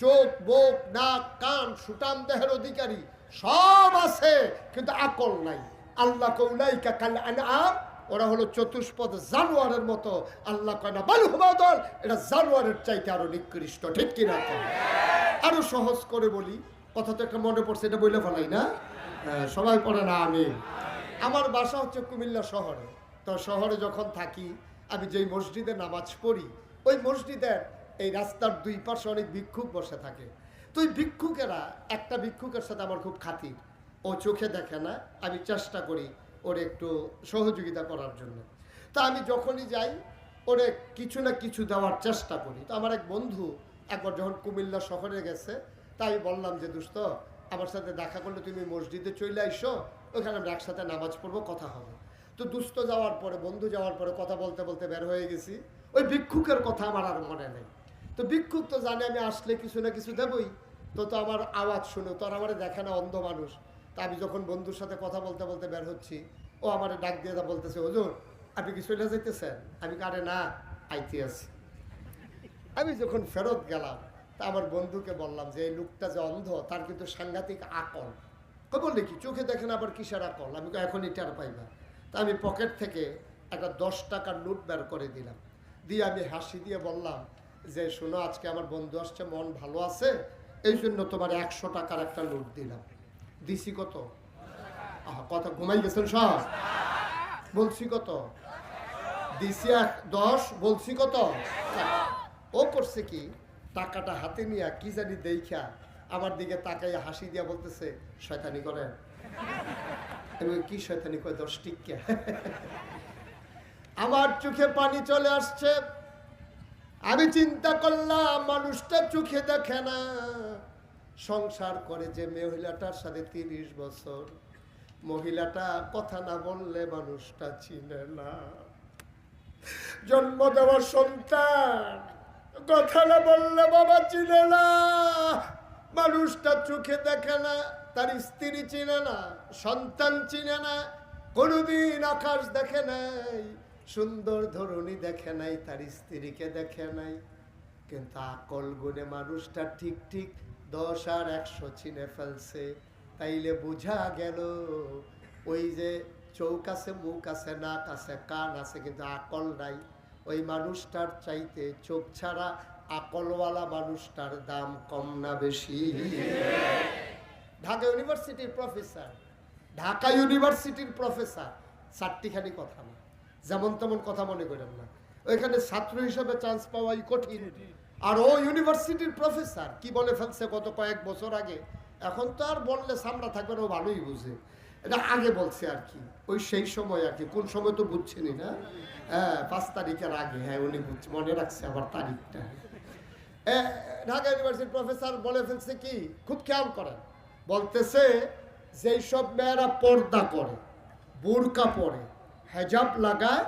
S1: চোখ, বোক, নাক, কান, সুটাম দেহের অধিকারী সব আছে কিন্তু আকল নাই। আল্লাহ উলাইকা কাল আনআম, ওরা হলো চতুষ্পদ জানোয়ারের মতো। আল্লাহ কয় না, বালহুম আদাল, এটা জানোয়ারের চাইতে আরো নিকৃষ্ট, ঠিক কিনা? আরো সহজ করে বলি, কথা তো একটা মনে পড়ছে, এটা বলে ফেলাই না? সবাই পড়ে না? আমি, আমার বাসা হচ্ছে কুমিল্লা শহরে। তো শহরে যখন থাকি, আমি যেই মসজিদে নামাজ পড়ি, ওই মসজিদের এই রাস্তার দুই পাশে অনেক ভিক্ষুক বসে থাকে। তো ওই ভিক্ষুকেরা, একটা ভিক্ষুকের সাথে আমার খুব খাতির। ও চোখে দেখে না, আমি চেষ্টা করি ওর একটু সহযোগিতা করার জন্য। তা আমি যখনই যাই ওরে কিছু না কিছু দেওয়ার চেষ্টা করি। তো আমার এক বন্ধু একবার যখন কুমিল্লা শহরে গেছে, তাই বললাম যে দোস্ত, আমার সাথে দেখা করলে তুমি মসজিদে চলে আইসো, ওখানে আমরা একসাথে নামাজ পড়বো, কথা হবে। তো দুস্থ যাওয়ার পরে, বন্ধু যাওয়ার পরে কথা বলতে বলতে বের হয়ে গেছি। ওই ভিক্ষুকের কথা আমার আর মনে নেই। তো ভিক্ষুক তো জানে আমি আসলে কিছু না কিছু দেবই, তো তো আমার আওয়াজ শুনে তো আর আমার দেখে না, অন্ধ মানুষ। তা আমি যখন বন্ধুর সাথে কথা বলতে বলতে বের হচ্ছি, ও আমার ডাক দিয়ে বলতেছে, হুজুর আপনি কি চলে যাইতেছেন? আমি কারে না, আইতে আছি। আমি যখন ফেরত গেলাম, তা আমার বন্ধুকে বললাম যে এই লোকটা যে অন্ধ, তার কিন্তু সাংঘাতিক আকল। বললে কি চোখে দেখেন, আবার কিসের আকল? আমি এখনই টের পাইবা। তা আমি পকেট থেকে একটা 10 টাকার নোট বের করে দিলাম, দিয়ে আমি হাসি দিয়ে বললাম যে শোনো, আজকে আমার বন্ধু আসছে, মন ভালো আছে, এই জন্য তোমার 100 টাকার একটা নোট দিলাম। দিছি কত? কথা ঘুমাই গেছেন সব? বলছি কত? দিছি 10, বলছি কত? ও করছে কি, টাকাটা হাতে নিয়ে কি জানি দেখা আমার দিকে তাকাইয়া হাসি দিয়া বলতেছে, শয়তানি করেন? কি শয়তানি? কয় 10 টিকা। আমার চোখে পানি চলে আসছে। আমি চিন্তা করলাম, মানুষটা চোখে দেখে না, সংসার করে যে মহিলাটার সাথে 30 বছর, মহিলাটা কথা না বললে মানুষটা চিনে না। জন্ম দেওয়ার সন্তান কথা না বললে বাবা চিনে না। মানুষটা চোখে দেখে না, তার স্ত্রী চিনে না, সন্তান চিনে না, কোনদিন আকাশ দেখে নাই, সুন্দর ধরনী দেখে নাই, তার স্ত্রীকে দেখে নাই, কিন্তু আকল গুণে মানুষটা ঠিক ঠিক 10 আর 100 চিনে ফেলছে। তাইলে বোঝা গেল ওই যে চোখ আছে, মুখ আছে, নাক আছে, কান আছে, কিন্তু আকল নাই। ওই মানুষটার চাইতে চোখ ছাড়া আকলওয়ালা মানুষটার দাম কম না বেশি? ঢাকা ইউনিভার্সিটির প্রফেসর, ঢাকা ইউনিভার্সিটির প্রফেসর, চারটিখানি কথা না, যেমন তেমন কথা মনে করেন না। ওইখানে ছাত্র হিসেবে চান্স পাওয়াই কঠিন। আর ও ইউনিভার্সিটির প্রফেসর কি বলে ফেলছে গত কয়েক বছর আগে, এখন তো আর বললে সামনা থাকবে না, ও ভালোই বুঝে। এটা আগে বলছে আর কি, ওই সেই সময় আর কি, কোন সময় তো বুঝছেনি না। হ্যাঁ, 5 তারিখের আগে, হ্যাঁ উনি বুঝছে, মনে রাখছে আবার তারিখটা। ঢাকা ইউনিভার্সিটির প্রফেসর বলে ফেলছে কি, খুব খেয়াল করেন, বলতেছে যেই সব মেয়েরা পর্দা করে, বুরকা পরে, হেজাব লাগায়,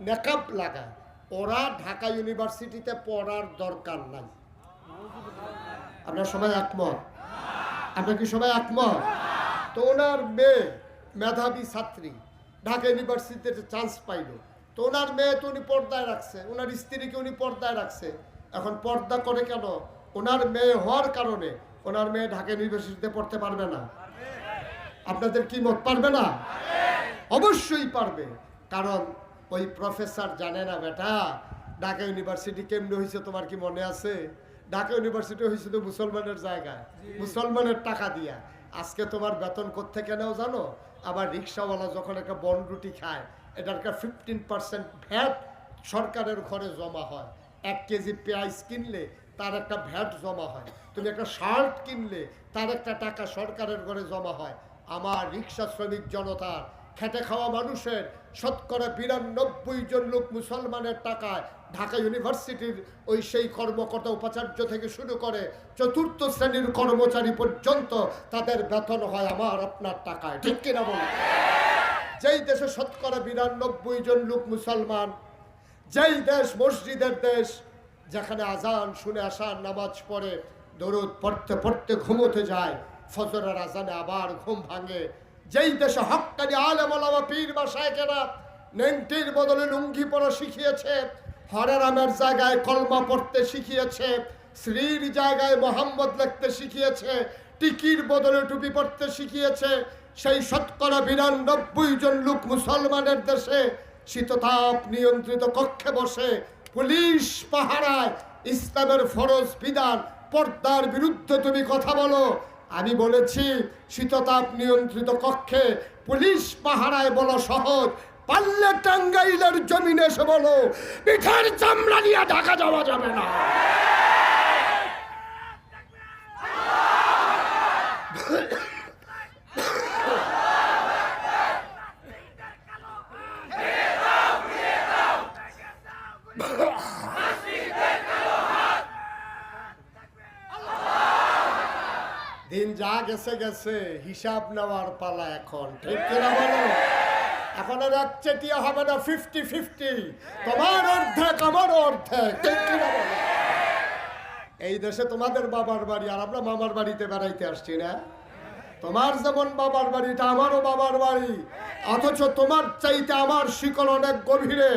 S1: নেকাব লাগায়, ওরা ঢাকা ইউনিভার্সিটিতে পড়ার দরকার নাই। আপনার সবাই একমত? আপনার কি সবাই একমত? তো ওনার মেয়ে মেধাবী ছাত্রী ঢাকা ইউনিভার্সিটিতে চান্স পাইল, তো ওনার মেয়ে তো উনি পর্দায় রাখছে, ওনার স্ত্রীকে উনি পর্দায় রাখছে। এখন পর্দা করে কেন? ওনার মেয়ে হওয়ার কারণে ওনার মেয়ে ঢাকা ইউনিভার্সিটিতে পড়তে পারবে না। আপনাদের কি মত, পারবে না? অবশ্যই পারবে, কারণ ওই প্রফেসর জানে না বেটা ঢাকা ইউনিভার্সিটি কেমনে হয়েছে। তোমার কি মনে আছে? ঢাকা ইউনিভার্সিটি হয়েছে তো মুসলমানের জায়গায়, মুসলমানের টাকা দিয়া। আজকে তোমার বেতন কোত্থেকে নেও জানো? আবার রিক্সাওয়ালা যখন একটা বন রুটি খায়, এটার 15% ভ্যাট সরকারের ঘরে জমা হয়। 1 কেজি পেঁয়াজ কিনলে তার একটা ভ্যাট জমা হয়। তুমি একটা শার্ট কিনলে তার একটা টাকা সরকারের ঘরে জমা হয়। আমার রিক্সা শ্রমিক জনতার, খেটে খাওয়া মানুষের 92% জন লোক মুসলমানের টাকায় ঢাকা ইউনিভার্সিটির ওই সেই কর্মকর্তা উপাচার্য থেকে শুরু করে 4র্থ শ্রেণীর কর্মচারী পর্যন্ত তাদের বেতন হয় আমার আপনার টাকায়, ঠিক কিনা বলুন? যেই দেশে 92% জন লোক মুসলমান, যেই দেশ মসজিদের দেশ, যেখানে আজান শুনে আসার নামাজ পড়ে, দরুদ পড়তে পড়তে ঘুমোতে যায়, ফজরের আজানে আবার ঘুম ভাঙে, যেই দেশে হক্কানি আলেম ওলামা পীর বা শায়েখেরা নেংটির বদলে লুঙ্গি পরা শিখিয়েছে, হরে রামের জায়গায় কলমা পড়তে শিখিয়েছে, শ্রীর জায়গায় মোহাম্মদ লিখতে শিখিয়েছে, টিকির বদলে টুপি পড়তে শিখিয়েছে, সেই 92% জন লোক মুসলমানের দেশে শীততাপ নিয়ন্ত্রিত কক্ষে বসে পুলিশ পাহারায় ইসলামের ফরজ বিধান পর্দার বিরুদ্ধে তুমি কথা বলো। আমি বলেছি শীততাপ নিয়ন্ত্রিত কক্ষে পুলিশ পাহারায় বলা সহজ, পারলে টাঙ্গাইলের জমিনে এসে বলো পিঠের চামড়া নিয়ে ঢাকা যাওয়া যাবে না। দিন যা গেছে গেছে, হিসাব নেওয়ার পালা এখন, ঠিক কিনা বলো? এখন আর একচেটিয়া হবে না, 50-50, তোমার অর্ধেক আমার অর্ধেক, ঠিক কিনা বলো? এই দেশে তোমাদের বাবার বাড়ি, আর আমরা মামার বাড়িতে বেড়াইতে আসছি না? তোমার যেমন বাবার বাড়িটা আমারও বাবার বাড়ি, অথচ তোমার চাইতে আমার শিকল অনেক গভীরে।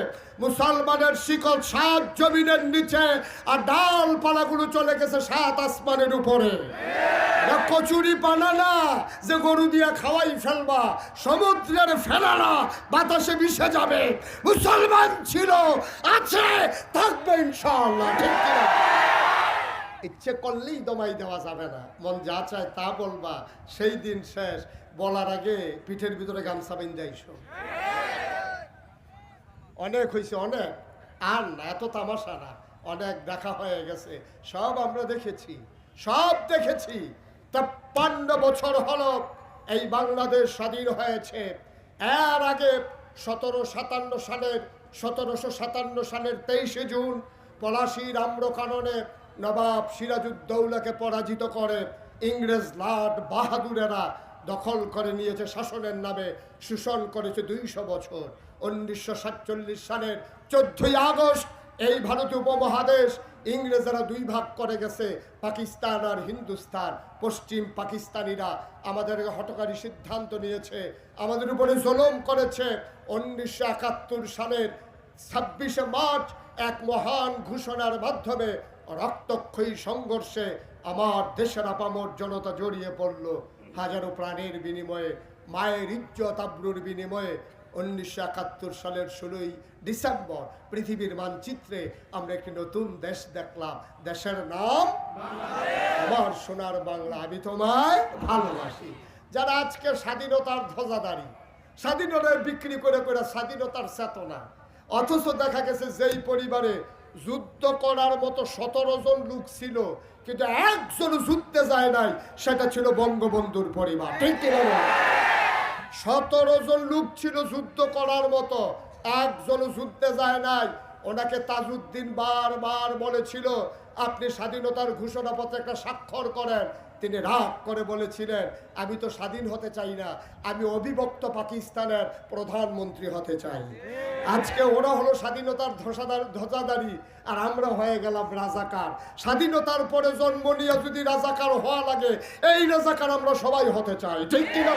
S1: মুসলমানের শিকল 7 জমিনের নিচে, আর ডালপালাগুলো চলে গেছে 7 আসমানের উপরে। কচুরি বানানা যে গরু দিয়ে খাওয়াই ফেলবা, সমুদ্রের ফেলানা বাতাসে মিশে যাবে। মুসলমান ছিল, আছে, থাকবে ইনশাআল্লাহ, ঠিক কিনা? ইচ্ছে করলেই দমাই দেওয়া যাবে না, মন যা চায় তা বলবা, সেই দিন শেষ। বলার আগে পিঠের ভিতরে গামছা বেঁধে আইসো। অনেক হয়েছে, অনেক, আর না, এত তামাশা না, অনেক দেখা হয়ে গেছে, সব আমরা দেখেছি, সব দেখেছি। 53 বছর হলো এই বাংলাদেশ স্বাধীন হয়েছে। এর আগে 1757 সালের 23শে জুন পলাশীর আম্রকাননে নবাব সিরাজউদ্দৌলাকে পরাজিত করে ইংরেজ লাট বাহাদুরেরা দখল করে নিয়েছে, শাসনের নামে শোষণ করেছে 200 বছর। 1947 সালের 14ই আগস্ট এই ভারতীয় উপমহাদেশ ইংরেজরা 2 ভাগ করে গেছে, পাকিস্তান আর হিন্দুস্তান। পশ্চিম পাকিস্তানিরা আমাদের হঠকারী সিদ্ধান্ত নিয়েছে, আমাদের উপরে জুলুম করেছে। 1971 সালের 26শে মার্চ এক মহান ঘোষণার মাধ্যমে রক্তক্ষয়ী সংঘর্ষে আমার দেশের আপামর জনতা জড়িয়ে পড়ল। হাজারো প্রাণের বিনিময়ে, মায়ের ইজ্জত আবরুর বিনিময়ে 1971 সালের 16ই ডিসেম্বর পৃথিবীর মানচিত্রে আমরা একটি নতুন দেশ দেখলাম। দেশের নাম আমার সোনার বাংলা, আমি তোমায় ভালোবাসি। যারা আজকে স্বাধীনতার ধ্বজাধারী, স্বাধীনতা বিক্রি করে করে স্বাধীনতার চেতনা, অথচ দেখা গেছে যেই পরিবারে যুদ্ধ করার মতো 17 জন লোক ছিল কিন্তু একজন যুদ্ধে যায় নাই, সেটা ছিল বঙ্গবন্ধুর পরিবার। ঠিক কিনা? 17 জন লোক ছিল যুদ্ধ করার মতো, একজন যুদ্ধে যায় নাই। ওনাকে তাজউদ্দিন বারবার বলেছিল আপনি স্বাধীনতার ঘোষণাপত্রে একটা স্বাক্ষর করেন। তিনি রাগ করে বলেছিলেন আমি তো স্বাধীন হতে চাই না, আমি অবিভক্ত পাকিস্তানের প্রধানমন্ত্রী হতে চাই। আজকে ওরা হলো স্বাধীনতার ধ্বজাধারী আর আমরা হয়ে গেলাম রাজাকার। স্বাধীনতার পরে জন্ম নিয়ে যদি রাজাকার হওয়া লাগে, এই রাজাকার আমরা সবাই হতে চাই। ঠিক কিনা?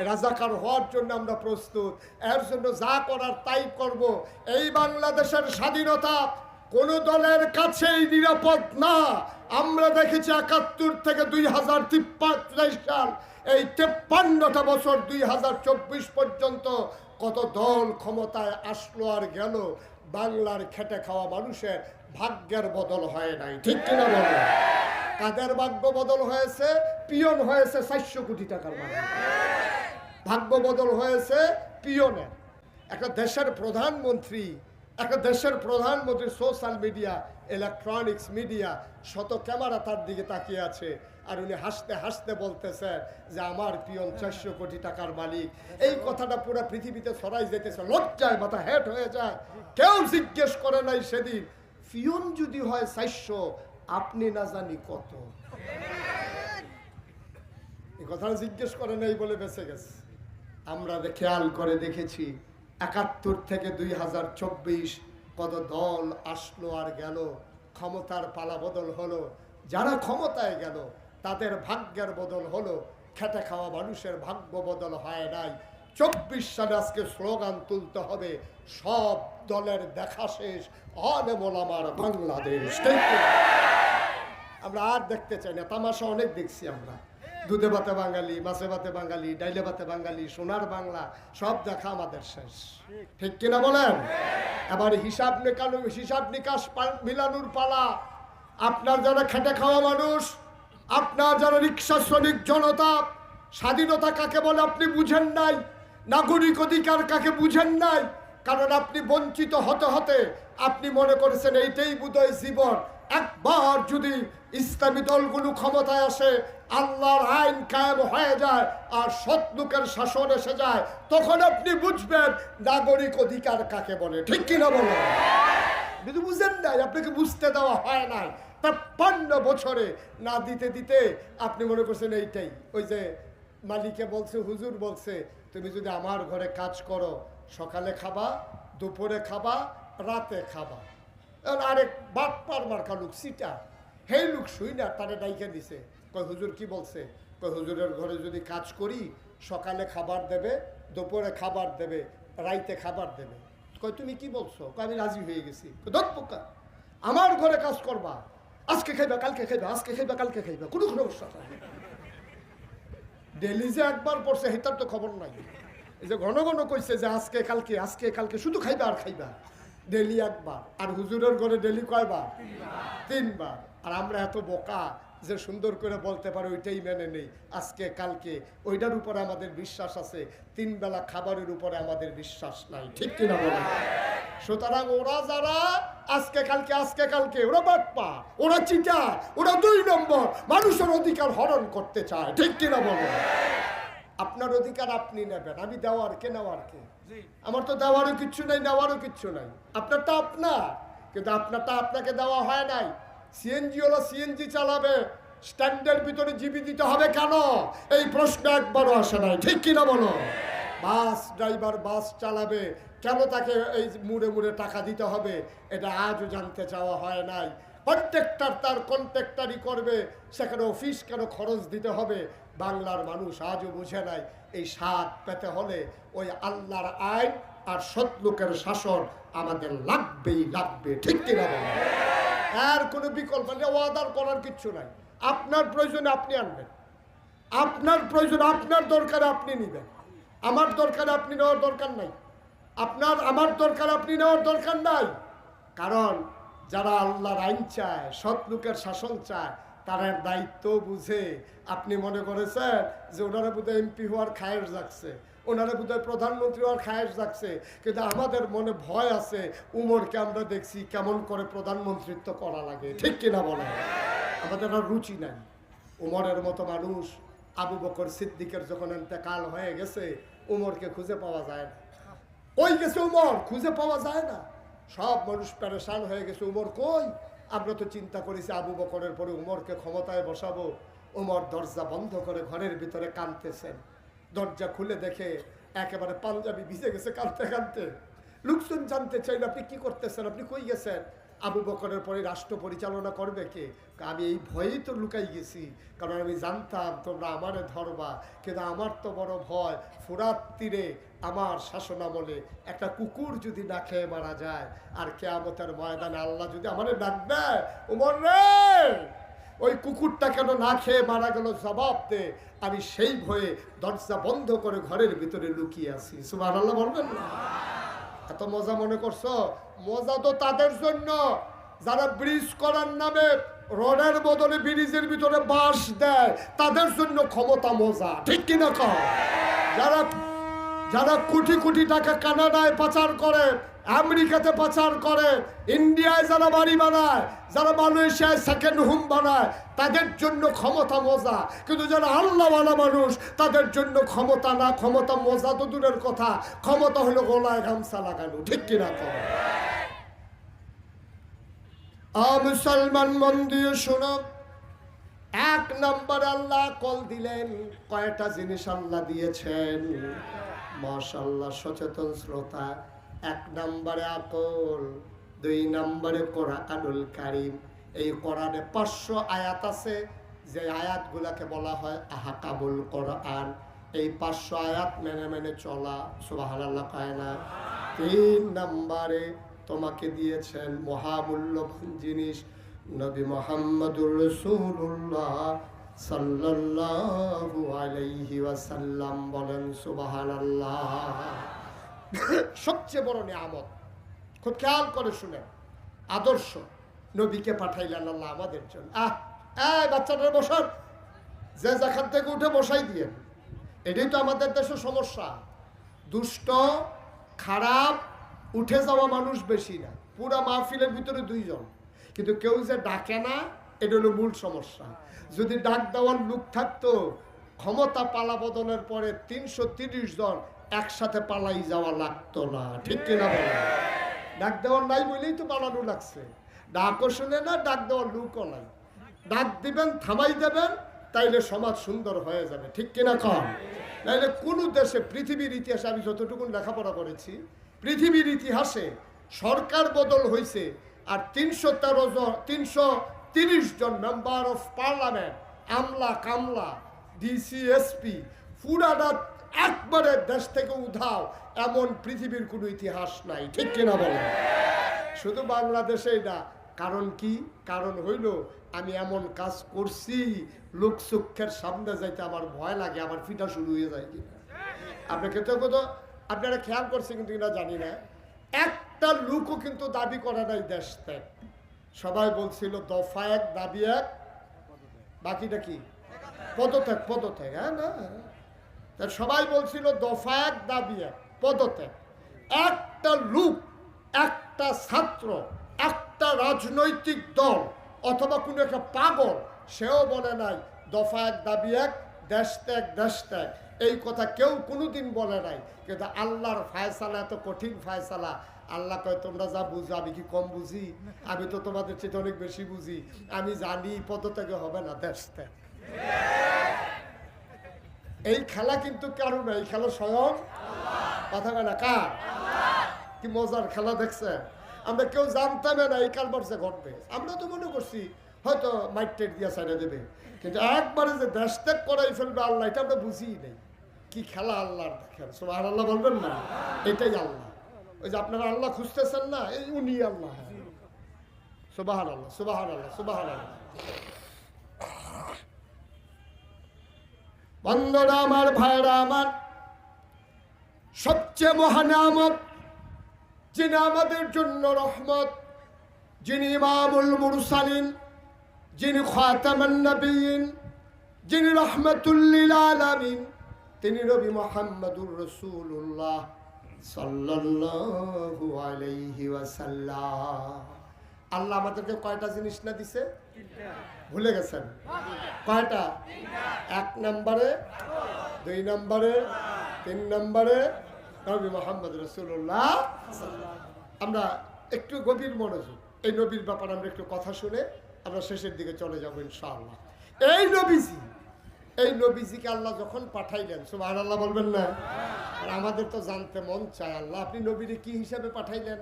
S1: রাজাকার হওয়ার জন্য আমরা প্রস্তুত। এর জন্য যা করার তাই করব। এই বাংলাদেশের স্বাধীনতা কোন দলের কাছেই নিরাপদ না। আমরা দেখেছি 71 থেকে 2023 সাল, এই 53টা বছর 2024 পর্যন্ত কত দল ক্ষমতায় আসলো আর গেল, বাংলার খেটে খাওয়া মানুষের ভাগ্যের বদল হয় নাই। ঠিক কিনা বলো? কাদের ভাগ্য বদল হয়েছে? পিয়ন হয়েছে 400 কোটি টাকার মালিক। ভাগ্য বদল হয়েছে পিয়নের। একটা দেশের প্রধানমন্ত্রী সোশ্যাল মিডিয়া, ইলেকট্রনিক্স মিডিয়া, শত ক্যামেরা তার দিকে তাকিয়ে আছে আর উনি হাসতে হাসতে বলতেছে যে আমার পিয়ন 400 কোটি টাকার মালিক। এই কথাটা পুরো পৃথিবীতে ছড়াই যেতেছে, লজ্জায় মাথা হেট হয়ে যায়। কেউ জিজ্ঞেস করে নাই সেদিন পিয়ন যদি হয় 400, আপনি না জানি কত। এই কথাটা জিজ্ঞেস করে নাই বলে বেঁচে গেছে। আমরা খেয়াল করে দেখেছি 71 থেকে 2024 কত দল আসলো আর গেল, ক্ষমতার পালা বদল হলো। যারা ক্ষমতায় গেল তাদের ভাগ্যের বদল হলো, খেটে খাওয়া মানুষের ভাগ্য বদল হয় নাই। 24 সালে আজকে স্লোগান তুলতে হবে সব দলের দেখা শেষ, আলেমুল আমার বাংলাদেশ। আমরা আর দেখতে চাই না তামাশা, অনেক দেখছি আমরা। দুধে ভাতে বাঙালি, মাছে ভাতে বাঙালি, ডাইলে ভাতে বাঙালি, সোনার বাংলা, সব দেখা আমাদের শেষ। ঠিক কিনা বলেন? এবার হিসাব নিকাশ মিলানোর পালা। আপনার যারা খেটে খাওয়া মানুষ, আপনার যারা রিক্সা শ্রমিক জনতা, স্বাধীনতা কাকে বলে আপনি বুঝেন নাই, নাগরিক অধিকার কাকে বুঝেন নাই। কারণ আপনি বঞ্চিত হতে হতে আপনি মনে করেছেন এইটাই বোধহয় জীবন। একবার যদি ইসলামী দলগুলো ক্ষমতায় আসে, আল্লাহর আইন কায়েম হয়ে যায় আর সৎ লোকের শাসন এসে যায়, তখন আপনি বুঝবেন নাগরিক অধিকার কাকে বলে। ঠিক কিনা বলো? কিন্তু বুঝেন নাই, আপনাকে বুঝতে দেওয়া হয় নাই। 53 বছরে না দিতে দিতে আপনি মনে করছেন এইটাই। ওই যে মালিকে বলছে, হুজুর বলছে তুমি যদি আমার ঘরে কাজ করো, সকালে খাবা, দুপুরে খাবা, রাতে খাবা। আরেক বাটপার মার্কা লোক সিটা, সেই লোক শুই না তারে ডাইকে দিছে। কয় হুজুর কি বলছে? কয় হুজুরের ঘরে যদি কাজ করি, সকালে খাবার দেবে, দুপুরে খাবার দেবে, রাইতে খাবার দেবে। কয় তুমি কি বলছো? কয় আমি রাজি হয়ে গেছি। দোকা আমার ঘরে কাজ করবা, আজকে খাইবা কালকে খাইবা, আজকে খাইবা কালকে খাইবা, কোনো সমস্যা নাই। ডেলি যে একবার পড়ছে সেটার তো খবর নাই। এই যে ঘন ঘন কইছে যে আজকে কালকে শুধু খাইবা আর খাইবা, ডেলি একবার। আর হুজুরের ঘরে ডেলি কয়বার? 3 বার। আর আমরা এত বোকা যে সুন্দর করে বলতে পারে ওইটাই মেনে নেই, আজকে কালকে, ওইটার উপরে আমাদের বিশ্বাস আছে, 3 বেলা খাবারের উপরে আমাদের বিশ্বাস নাই। ঠিক কিনা বলে? সুতরাং ওরা যারা আজকে কালকে ওরা বাটপা, ওরা চিটা, ওরা 2 নম্বর, মানুষের অধিকার হরণ করতে চায়। ঠিক কিনা বলে? আপনার অধিকার আপনি নেবেন, আমি দেওয়ার কে নেওয়ার কে? আমার তো দেওয়ারও কিচ্ছু নাই, নেওয়ারও কিচ্ছু নাই। আপনারটা আপনার, কিন্তু আপনারটা আপনাকে দেওয়া হয় নাই। সিএনজি হলো সিএনজি চালাবে, স্ট্যান্ডের ভিতরে জিবি দিতে হবে কেন? এই প্রশ্ন একবারও আসে নাই। ঠিক কিনা বলো? বাস ড্রাইভার বাস চালাবে, কেন তাকে এই মুড়ে মুড়ে টাকা দিতে হবে? এটা আজও জানতে চাওয়া হয় নাই। কন্ট্রাক্টর তার কন্ট্রাক্টারি করবে, সেখানে অফিস কেন খরচ দিতে হবে? বাংলার মানুষ আজও বুঝে নাই। এই স্বাদ পেতে হলে ওই আল্লাহর আইন আর সৎ লোকের শাসন আমাদের লাগবে। ঠিক কিনা বলো? আর কোনো বিকল্প নেই, ওয়াদার করার কিচ্ছু নাই। আপনার প্রয়োজনে আপনি আনবেন, আপনার প্রয়োজন আপনার দরকারে আপনি নেবেন। আমার দরকার আপনি নেওয়ার দরকার নাই, আপনার আমার দরকার আপনি নেওয়ার দরকার নাই। কারণ যারা আল্লাহর আইন চায়, সৎ লোকের শাসন চায়, তারা দায়িত্ব বুঝে। আপনি মনে করেছেন যে ওনারা বোধহয় এমপি হওয়ার খায়েশ জাগছে, ওনারা বোধহয় প্রধানমন্ত্রী হওয়ার খায়েশ জাগছে, কিন্তু আমাদের মনে ভয় আছে। উমরকে আমরা দেখছি কেমন করে প্রধানমন্ত্রিত্ব করা লাগে, ঠিক কিনা বলে? আমাদের আর রুচি নাই। উমরের মতো মানুষ, আবু বকর সিদ্দিকের যখন ইন্তেকাল হয়ে গেছে, উমরকে খুঁজে পাওয়া যায় না। কই গেছে উমর? খুঁজে পাওয়া যায় না। সব মানুষ পেরেশান হয়ে গেছে, উমর কই? আমরা তো চিন্তা করেছি আবু বকরের পরে উমরকে ক্ষমতায় বসাবো। উমর দরজা বন্ধ করে ঘরের ভিতরে কাঁদতেছেন। দরজা খুলে দেখে একেবারে পাঞ্জাবি ভিজে গেছে কাঁদতে কাঁদতে। লোকজন জানতে চাইল আপনি কি করতেছেন, আপনি কই গেছেন? আবু বকরের পরে রাষ্ট্র পরিচালনা করবে কে? আমি এই ভয়েই তো লুকাই গেছি, কারণ আমি জানতাম তোমরা আমারে ধরবা। কিন্তু আমার তো বড় ভয়, ফুরাত তীরে আমার শাসনামলে একটা কুকুর যদি না খেয়ে মারা যায়, আর কিয়ামতের ময়দানে আল্লাহ যদি আমারে ডাক দেয়, ওমর রে ওই কুকুরটা কেন না খেয়ে মারা গেল, জবাব দে। আমি সেই ভয়ে দরজা বন্ধ করে ঘরের ভিতরে লুকিয়ে আছি। সুবহানাল্লাহ বলবেন না? এত মজা মনে করছো? মজা তো তাদের জন্য যারা ব্রিজ করার নামে রোডের বদলে ব্রিজের ভিতরে বাঁশ দেয়, তাদের জন্য ক্ষমতা মজা, ঠিক কিনা কও? যারা যারা কোটি কোটি টাকা কানাডায় পাচার করে, আমেরিকাতে পাচার করে, ইন্ডিয়ায় যারা বাড়ি বানায়, যারা মালয়েশিয়ায় সেকেন্ড হোম বানায়, তাদের জন্য ক্ষমতা মজা। কিন্তু যারা আল্লাহওয়ালা মানুষ, তাদের জন্য ক্ষমতা না, ক্ষমতা মজা তো দূরের কথা, ক্ষমতা হলো গলায় গামছা লাগানো, ঠিক কিনা কও? মুসলমান মন দিয়ে শোনো, এক নম্বর আল্লাহ কল দিলেন। কয়টা জিনিস আল্লাহ দিয়েছেন, মাশাআল্লাহ সচেতন শ্রোতা। এক নম্বরে আকল, দুই নম্বরে কোরআনুল কারীম। এই কোরআনে 500 আয়াত আছে, যে আয়াতগুলোকে বলা হয় আহকামুল কোরআন। এই 500 আয়াত মেনে মেনে চলা, সুবহানাল্লাহ কয় না? 3 নম্বরে তোমাকে দিয়েছেন মহামূল্যবান জিনিস, নবী মুহাম্মদুর রাসূলুল্লাহ সাল্লাল্লাহু আলাইহি ওয়াসাল্লাম। বলেন সুবহানাল্লাহ। সবচেয়ে বড় নিয়ামত, খুব খেয়াল করে শুনে, আদর্শ নবীকে পাঠাইলেন আল্লাহ আমাদের জন্য। বাচ্চাটা বসার, যে যেখান থেকে উঠে বসাই দিয়ে। এটাই তো আমাদের দেশে সমস্যা। দুষ্ট, খারাপ, উঠে যাওয়া মানুষ বেশি না, পুরা মাহফিলের ভিতরে 2 জন, কিন্তু কেউ যে ডাকে না, এটা হলো মূল সমস্যা। যদি ডাক দেওয়ার লোক থাকতো, ক্ষমতা পালা বদলের পরে 330 জন একসাথে পালাই যাওয়া লাগতো না, ঠিক কিনা বলে? ডাক দেওয়ার নাই বলেই তো পালানো লাগছে। ডাকও শুনে না, ডাক দেওয়ার লোকও নাই। ডাক দিবেন, থামাই দেবেন, তাইলে সমাজ সুন্দর হয়ে যাবে, ঠিক কিনা কম? নাইলে কোনো দেশে, পৃথিবীর ইতিহাসে আমি যতটুকু লেখাপড়া করেছি, পৃথিবীর ইতিহাসে সরকার বদল হয়েছে আর 330 জন মেম্বার অফ পার্লামেন্ট, আমলা কামলা, ডিসি, এসপি, পুরাটা একবারে দেশ থেকে উধাও, এমন পৃথিবীর কোনো ইতিহাস নাই, ঠিক কিনা বলে? শুধু বাংলাদেশে এটা। কারণ কি? কারণ হইল আমি এমন কাজ করছি, লোক চক্ষের সামনে যাইতে আমার ভয় লাগে, আমার ফিটা শুরু হয়ে যায় কিনা। আপনাকে তো আপনারা খেয়াল করছেন কিন্তু কিনা জানি না, একটা লোকও কিন্তু দাবি করে নাই দেশ ত্যাগ। সবাই বলছিল দফা 1 দাবি 1, বাকিটা কি? পদত্যাগ, পদত্যাগ। হ্যাঁ না, সবাই বলছিল দফা 1 দাবি 1, পদত্যাগ। একটা লোক, একটা ছাত্র, একটা রাজনৈতিক দল অথবা কোনো একটা পাগল, সেও বলে নাই দফা 1 দাবি 1, দেশ ত্যাগ, দেশ ত্যাগ। এই কথা কেউ কোনোদিন বলে নাই। কিন্তু আল্লাহর ফায়সালা এত কঠিন ফায়সালা। আল্লাহ কয় তোমরা যা বুঝো আমি কি কম বুঝি? আমি তো তোমাদের চেয়ে অনেক বেশি বুঝি। আমি জানি পদত্যাগে হবে না, দেশ ত্যাগ। এই খেলা কিন্তু কারো না, এই খেলা স্বয়ং কথা বলে না কার? কি মজার খেলা দেখছে। আমরা কেউ জানতাম না এই কারবার যে ঘটবে। আমরা তো মনে করছি হয়তো মাইটের দিয়া সাইডে দেবে, কিন্তু একবারে যে দেশ ত্যাগ করাই ফেলবে আল্লাহ, এটা আমরা বুঝিই নেই। কি খেলা আল্লাহর, দেখেন। সুবহানাল্লাহ বলবেন না? এটাই আল্লাহ। ওই যে আপনারা আল্লাহ খুঁজতেছেন না, এই উনি আল্লাহ। সুবহানাল্লাহ, সুবহানাল্লাহ, সুবহানাল্লাহ। বন্ধুরা আমার, ভাইরা আমার, সবচেয়ে মহানামত, যিনি আমাদের জন্য রহমত, যিনি ইমামুল মুরসালিন, যিনি খাতামুন নবিয়্যিন, যিনি রাহমাতুল লিল আলামিন, তিনি নবী মুহাম্মদুর রাসূলুল্লাহ সাল্লাল্লাহু আলাইহি ওয়াসাল্লাম। আল্লাহ আমাদেরকে কয়টা জিনিস না দিছে? ভুলে গেছেন? কয়টা? 1 নম্বরে, 2 নম্বরে, 3 নম্বরে নবী মুহাম্মদ রাসূলুল্লাহ। আমরা একটু গভীর মনোযোগ, এই নবীর ব্যাপারে আমরা একটু কথা শুনে আমরা শেষের দিকে চলে যাব ইনশাআল্লাহ। এই নবীজিকে আল্লাহ যখন পাঠাইলেন, সুবহানাল্লাহ বলবেন না? আর আমাদের তো জানতে মন চায়, আল্লাহ আপনি নবীরে কি হিসাবে পাঠাইলেন?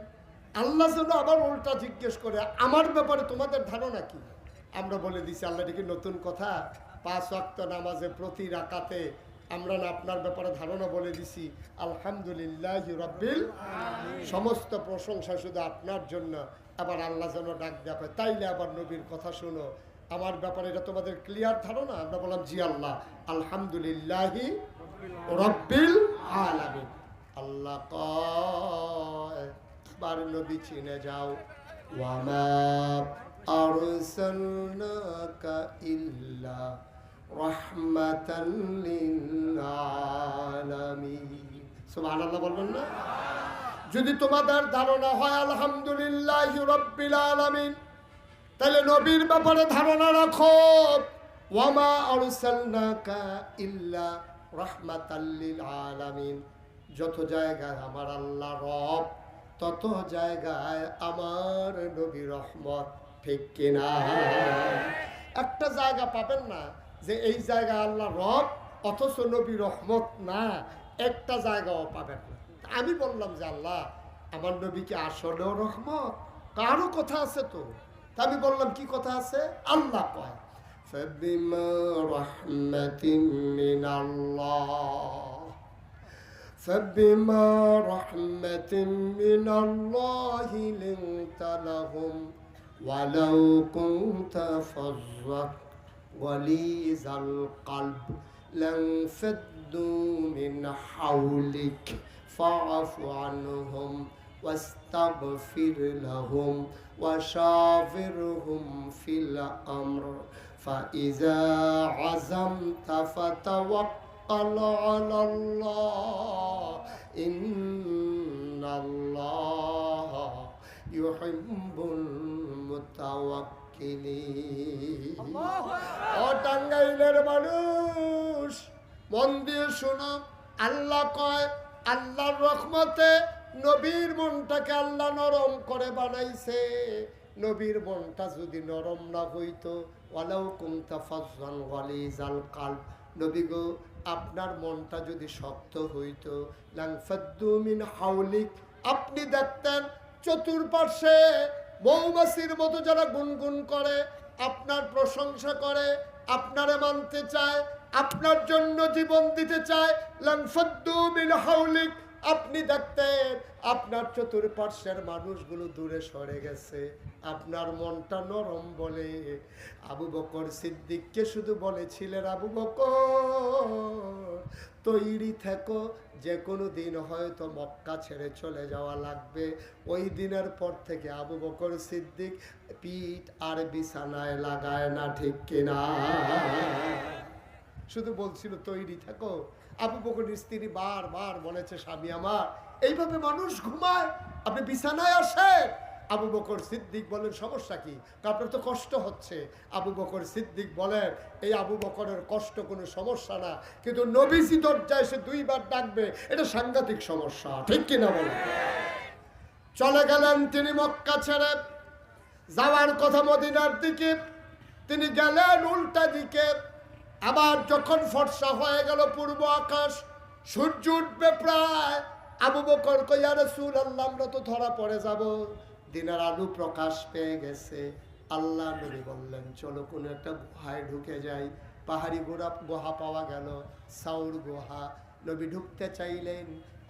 S1: আল্লাহ যেন আবার উল্টা জিজ্ঞেস করে, আমার ব্যাপারে তোমাদের ধারণা কি? আমরা বলে দিছি, আল্লাহ এটা কি নতুন কথা? 5 ওয়াক্ত নামাজে প্রতি রাকাতে আমরা না আপনার ব্যাপারে ধারণা বলে দিছি। আলহামদুলিল্লাহি রাব্বিল আলামিন, সমস্ত প্রশংসা শুধু আপনার জন্য। আবার আল্লাহ যেন ডাক দেয়, তাইলে আবার নবীর কথা শুনো, আমার ব্যাপারে এটা তোমাদের ক্লিয়ার ধারণা? আমরা বললাম জি আল্লাহ, আলহামদুলিল্লাহি রাব্বিল আলামিন। আল্লাহ কয়, বার নবী চিনে যাও, ওয়ামা আরসালনাকা ইল্লা রাহমাতান লিল আলামিন। সুবহানাল্লাহ বলবেন না? যদি তোমাদের ধারণা হয় আলহামদুলিল্লাহি রাব্বিল আলামিন, তাহলে নবীর ব্যাপারে ধারণা রাখো, ওয়ামা আরসালনাকা ইল্লা রাহমাতাল লিল আলামিন। যত জায়গায় আমার আল্লাহ রব, তত জায়গায় আমার নবী রহমত। ঠিক কিনা? একটা জায়গা পাবেন না যে এই জায়গায় আল্লাহ রব অথচ নবী রহমত না, একটা জায়গাও পাবেন না। আমি বললাম যে আল্লাহ আমার নবীকে আসলেও রহমত? কারো কথা আছে তো? তা আমি বললাম কি কথা আছে? আল্লাহ কয়, ফাবিমা রাহমাতিন মিনাল্লাহ, فبما رحمة من الله لنت لهم ولو كنت فظا غليظ القلب لانفضوا من حولك فاعف عنهم واستغفر لهم وشاورهم في الأمر فإذا عزمت فتوكل على الله إن الله يحب المتوكلين. ও টাঙ্গাইলের মানুষ মন দিয়ে শোনো, আল্লাহ কয় আল্লাহর রহমতে নবীর মনটাকে আল্লাহ নরম করে বানাইছে। নবীর মনটা যদি নরম না হইতো, ওয়ালাউ কুনতা ফাজ্জান গালিজাল কালব, নবী গো আপনার মনটা যদি শক্ত হইতো, লানফাদ্দু মিন হাওলিক, আপনি দেখতেন চতুর্পার্শ্বে মৌমাছির মতো যারা গুনগুন করে, আপনার প্রশংসা করে, আপনারে মানতে চায়, আপনার জন্য জীবন দিতে চায়, লানফাদ্দু মিন হাওলিক, আপনি দেখতেন আপনার চতুর্পার্শ্বের মানুষগুলো দূরে সরে গেছে, আপনার মনটা নরম বলে। আবু বকর সিদ্দিককে শুধু বলেছিলেন, আবু বকর তৈরি থেকো, যে কোনো দিন হয়তো মক্কা ছেড়ে চলে যাওয়া লাগবে। ওই দিনের পর থেকে আবু বকর সিদ্দিক পিঠ আর বিছানায় লাগায় না, ঠিক কিনা? শুধু বলছিল তৈরি থাকো। আবু বকরের স্ত্রী বারবার বলেছে, স্বামী আমার এইভাবে মানুষ ঘুমায়, আপনি বিছানায় আসেন। আবু বকর সিদ্দিক বলেন, সমস্যা কি? আপনার তো কষ্ট হচ্ছে। আবু বকর সিদ্দিক বলেন, এই আবু বকরের কষ্ট কোনো সমস্যা না, কিন্তু নবীজি দরজায় এসে 2 বার ডাকবে, এটা সাংঘাতিক সমস্যা, ঠিক কিনা বলেন? চলে গেলেন তিনি মক্কা ছেড়ে, যাওয়ার কথা মদিনার দিকে, তিনি গেলেন উল্টা দিকে। আবার যখন ফর্সা হয়ে গেল পূর্ব আকাশ, সূর্য উঠবে প্রায়, আবু বকর কই, ইয়া রাসূলুল্লাহ আমরা তো ধরা পড়ে যাব, দিনের আলো প্রকাশ পেয়ে গেছে। আল্লাহ নবী বললেন, চলো কোনো একটা গুহায় ঢুকে যাই। পাহাড়ি গুহা পাওয়া গেল, সাউর গুহা। নবী ঢুকতে চাইলেন,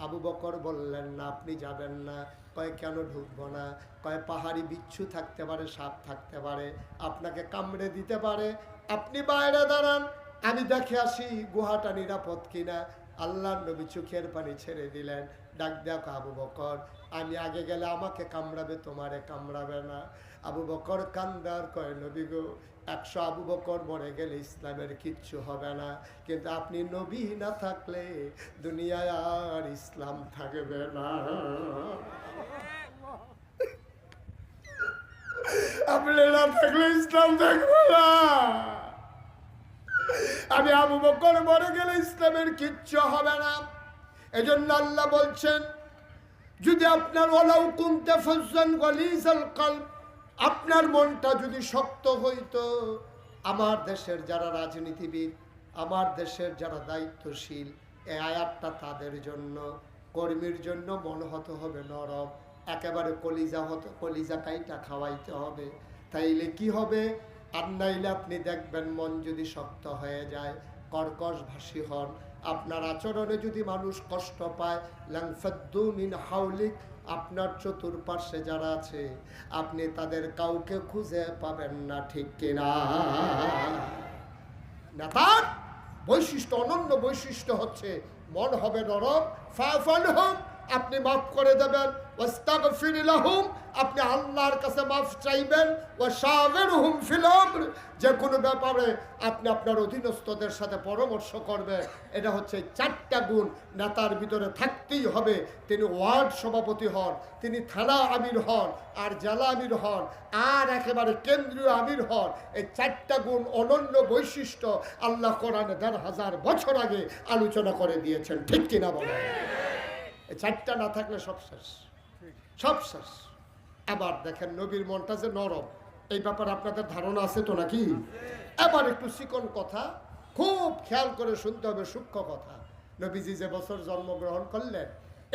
S1: আবু বকর বললেন না, আপনি যাবেন না। কয় কেন ঢুকবো না? কয় পাহাড়ি বিচ্ছু থাকতে পারে, সাপ থাকতে পারে, আপনাকে কামড়ে দিতে পারে, আপনি বাইরে দাঁড়ান, আমি দেখে আসি গুহাটা নিরাপদ কিনা। আল্লাহর নবী চোখের পানি ছেড়ে দিলেন, ডাক দেখো আবু বকর, আমি আগে গেলে আমাকে কামড়াবে, তোমারে কামড়াবে না। আবু বকর কান্দার কয়, নবী গো, 100 আবু বকর মরে গেলে ইসলামের কিচ্ছু হবে না, কিন্তু আপনি নবী না থাকলে দুনিয়ায় আর ইসলাম থাকবে না। আপনি না থাকলে ইসলাম থাকবে না। আমি আবু বকর মরে গেলে ইসলামের কিচ্ছু হবে না। এজন্য আল্লাহ বলছেন, যদি আপনার ওয়ালাউ কুনতা ফাজ্জান গালিজাল কলব, আপনার মনটা যদি শক্ত হইতো, আমার দেশের যারা রাজনীতিবিদ, আমার দেশের যারা দায়িত্বশীল, এই আয়াতটা তাদের জন্য, কর্মীর জন্য মন হতে হবে নরম, একেবারে কলিজা কাইটা খাওয়াইতে হবে। তাইলে কি হবে? আর নাইলে আপনি দেখবেন মন যদি শক্ত হয়ে যায়, কর্কশ ভাষী হন, আপনার আচরণে যদি মানুষ কষ্ট পায়, লানফাদ্দু মিন হাওলিক, আপনার চতুর্পার্শ্বে যারা আছে আপনি তাদের কাউকে খুঁজে পাবেন না, ঠিক কিনা? নেতার বৈশিষ্ট্য, অনন্য বৈশিষ্ট্য হচ্ছে মন হবে নরম, ফাফানহুম, আপনি মাফ করে দেবেন, ওয়াস্তাগফির লাহুম, আপনি আল্লাহর কাছে মাফ চাইবেন, ওয়াশাওিরহুম ফিল আমর, যে কোনো ব্যাপারে আপনি আপনার অধীনস্থদের সাথে পরামর্শ করবেন। এটা হচ্ছে 4টা গুণ নেতার ভিতরে থাকতেই হবে। তিনি ওয়ার্ড সভাপতি হন, তিনি থানা আমির হন, আর জেলা আমির হন, আর একেবারে কেন্দ্রীয় আমির হন। এই 4টা গুণ অনন্য বৈশিষ্ট্য আল্লাহ কোরআনে 1500 বছর আগে আলোচনা করে দিয়েছেন, ঠিক কিনা বলেন? এই 4টা না থাকলে সব শেষ, সব শেষ। আবার দেখেন নবীর মনটা যে নরম, এই ব্যাপারে আপনাদের ধারণা আছে তো নাকি? এবার একটু চিকন কথা, খুব খেয়াল করে শুনতে হবে, সূক্ষ্ম কথা। নবীজি যে বছর জন্মগ্রহণ করলেন,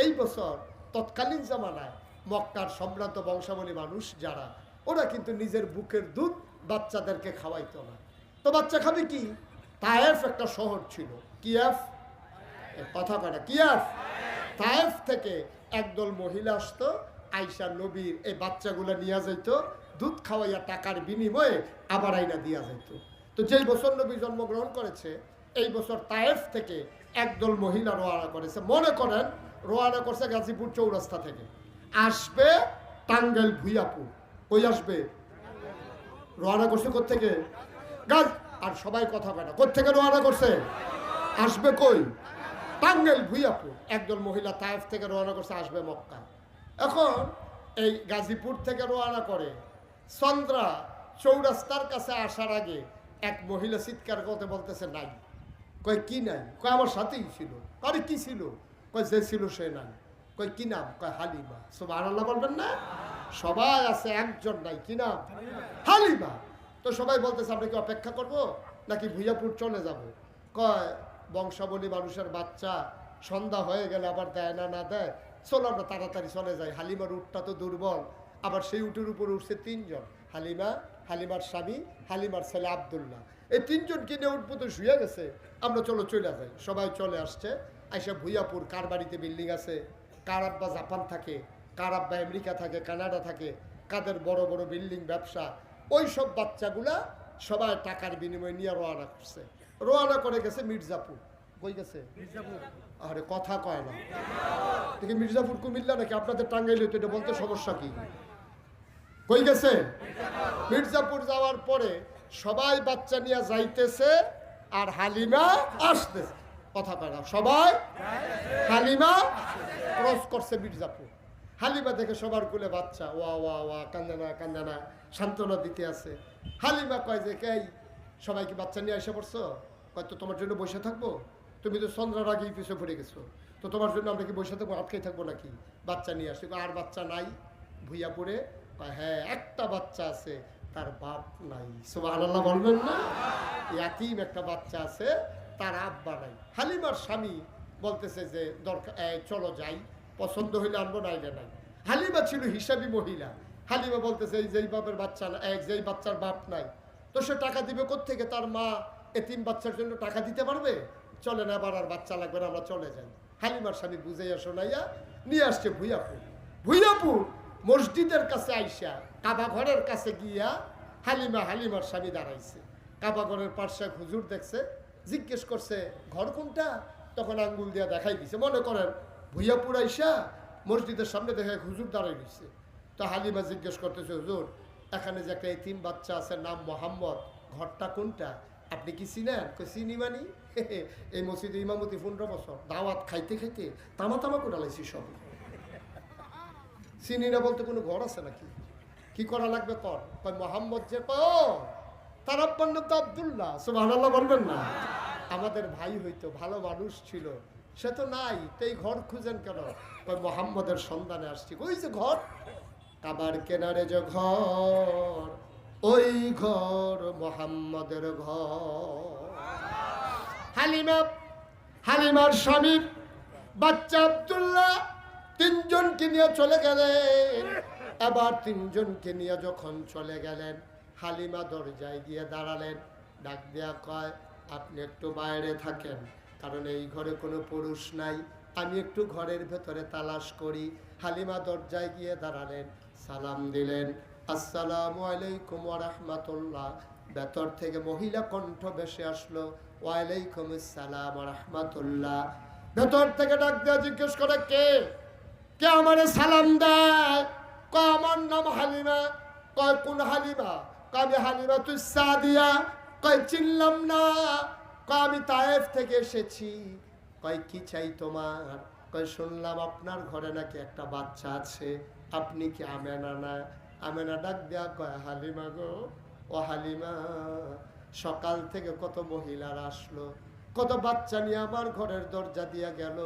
S1: এই বছর তৎকালীন জামানায় মক্কার সম্ভ্রান্ত বংশাবলী মানুষ যারা, ওরা কিন্তু নিজের বুকের দুধ বাচ্চাদেরকে খাওয়াইতো না। তো বাচ্চা খাবে কি? তায়েফ একটা শহর ছিল, কিয়াফ, কথা কয় কিয়াফ, তায়েফ থেকে একদল মহিলা আসতো, আইসা নবীর এই বাচ্চাগুলো নিয়ে যাইতো, দুধ খাওয়াইয়া টাকার বিনিময়ে আবার আইনা দিয়া যাইতো। তো যেই বছর নবী জন্মগ্রহণ করেছে, এই বছর তায়েফ থেকে একদল মহিলা রওনা করেছে। মনে করেন রওনা করছে গাজীপুর চৌরাস্তা থেকে, আসবে টাঙ্গাইল ভুইয়াপুর। কই আসবে? রওনা করছে কোত্থেকে? গাজ। আর সবাই কথা কয় না, কোত্থেকে রওনা করছে? আসবে কই? টাঙ্গাইল ভুইয়াপুর। একদল মহিলা তায়েফ থেকে রওনা করছে, আসবে মক্কা। এখন এই গাজীপুর থেকে রওনা করে চন্দ্রা চৌরাস্তার কাছে আসার আগে এক মহিলা চিৎকার করতে বলতেছে, নাই। কয় কি নাই? কয় আমার সাথেই ছিল। আরে কি ছিল? কয় যে ছিল সে নাই। কয় কি নাম? কয় হালিমা। সুবহানাল্লাহ বলবেন না? সবাই আছে, একজন নাই, কি নাম? হালিমা। তো সবাই বলতেছে, আমরা কি অপেক্ষা করব নাকি ভুইয়াপুর চলে যাব? কয় বংশাবলী মানুষের বাচ্চা সন্ধ্যা হয়ে গেলে আবার দেয় না, না দেয়, চলো আমরা তাড়াতাড়ি চলে যাই। হালিমার উটটা তো দুর্বল, আবার সেই উটের উপর উঠছে 3 জন, হালিমা, হালিমার স্বামী, হালিমার ছেলে আব্দুল্লাহ। এই 3 জন কিনে উঠবো তো শুয়ে গেছে, আমরা চলো চলে যাই। সবাই চলে আসছে। আইসা ভুইয়াপুর, কার বাড়িতে বিল্ডিং আছে, কার আব্বা জাপান থাকে, কার আব্বা আমেরিকা থাকে, কানাডা থাকে, কাদের বড় বড় বিল্ডিং ব্যবসা, ওই সব বাচ্চাগুলা সবাই টাকার বিনিময়ে নিয়ে রওনা করছে। রওনা করে গেছে মির্জাপুর। কই গেছে? মির্জাপুর। আরে কথা কয় না, দেখি মির্জাপুর কুমিল্লা নাকি আপনাদের টাঙ্গাইলে? তো এটা বলতে সমস্যা কি? কই গেছে? মির্জাপুর যাওয়ার পরে সবাই বাচ্চা নিয়ে যাইতেছে, আর হালিমা আসতেছে। কথা কয় না, সবাই হালিমা ক্রস করছে মির্জাপুর। হালিমা দেখে সবার কোলে বাচ্চা, ওয়া ওয়া ওয়া, কান্দে না কান্দে না, সান্ত্বনা দিতে আছে। হালিমা কয় যে, কে সবাই কি বাচ্চা নিয়ে এসে পড়ছো? কয় তো তোমার জন্য বসে থাকবো? তুমি তো চন্দ্রার আগেই পিছিয়ে পড়ে গেছো, তো তোমার জন্য আমরা কি বসে থাকবো, আটকেই থাকবো নাকি? বাচ্চা নিয়ে আসছি। আর বাচ্চা নাই ভুইয়াপুরে? হ্যাঁ, একটা বাচ্চা আছে, তার বাপ নাই। সুবহানাল্লাহ বলবেন না? ইয়াতিম একটা বাচ্চা আছে, তার আব্বা নাই। হালিমার স্বামী বলতেছে যে দরকার, চলো যাই, পছন্দ হইলে আনবো, নাইলে নাই। হালিমা ছিল হিসাবী মহিলা। হালিমা বলতেছে, এই যেই বাপের বাচ্চা না, যেই বাচ্চার বাপ নাই, তো সে টাকা দিবে কোত্থেকে? তার মা এতিম বাচ্চার জন্য টাকা দিতে পারবে? চলে না, আবার আর বাচ্চা লাগবে না, আমরা চলে যাই। হালিমার স্বামী বুঝাইয়া শোনাইয়া নিয়ে আসছে ভুইয়াপুর। ভুইয়াপুর মসজিদের কাছে আইসা কাবা ঘরের কাছে গিয়া হালিমার স্বামী দাঁড়াইছে। কাবা ঘরের পার্শ্বে হুজুর দেখছে, জিজ্ঞেস করছে ঘর কোনটা? তখন আঙ্গুল দিয়া দেখাই দিছে। মনে করেন ভুইয়া পুরাইসা মসজিদের সামনে দেখে এক হুজুর দাঁড়াই রয়েছে। তো হালিমা জিজ্ঞেস করতেছে, হুজুর এখানে যে একটা এতিম বাচ্চা আছে নাম মোহাম্মদ, ঘরটা কোনটা, আপনি কি চিনেন? চিনি মানি এই মসজিদে ইমামতি 15 বছর, দাওয়াত খাইতে খাইতে তামা তামা করে লাইছি সব। চিনি না বলতে কোনো ঘর আছে নাকি? কি করা লাগবে কর। মোহাম্মদ যে তার আব্বার নাম তো আব্দুল্লাহ, সুবহানাল্লাহ বলবেন না? আমাদের ভাই হইতো, ভালো মানুষ ছিল, সে তো নাই, তো এই ঘর খুঁজেন কেন? মোহাম্মদের সন্ধানে আসছি। ওই যে ঘর, কাবার কেনারে যে ঘর, ওই ঘর মোহাম্মদের ঘর। হালিমার স্বামী বাচ্চা আব্দুল্লাহ 3 জনকে নিয়ে চলে গেলেন। আবার 3 জনকে নিয়ে যখন চলে গেলেন, হালিমা দরজায় গিয়ে দাঁড়ালেন, ডাক দেয়া কয়, আপনি একটু বাইরে থাকেন, কারণ এই ঘরে কোনো পুরুষ নাই, আমি একটু ঘরের ভেতরে তালাশ করি। হালিমা দরজায় গিয়ে দাঁড়ালেন, সালাম দিলেন, আসসালামু আলাইকুম ওয়া রাহমাতুল্লাহ। ভেতর থেকে মহিলা কণ্ঠ ভেসে আসলো, ওয়ালাইকুম আসসালাম ওয়া রাহমাতুল্লাহ। ভেতর থেকে ডাক দেয়া জিজ্ঞেস করে, কে কে আমারে সালাম দেয়? কয় আমার নাম হালিমা। কয় কোন হালিমা? কয় আমি হালিমা তুই সাদিয়া। কয় চিনলাম না। কয় আমি তায়েফ থেকে এসেছি। কয় কি চাই তোমার? কয় শুনলাম আপনার ঘরে নাকি একটা বাচ্চা আছে, আপনি কি আমেনা না? আমেনা ডাক দেয়া কয়, হালিমা গো, ও হালিমা, সকাল থেকে কত মহিলারা আসলো, কত বাচ্চা নিয়ে আমার ঘরের দরজা দিয়া গেল,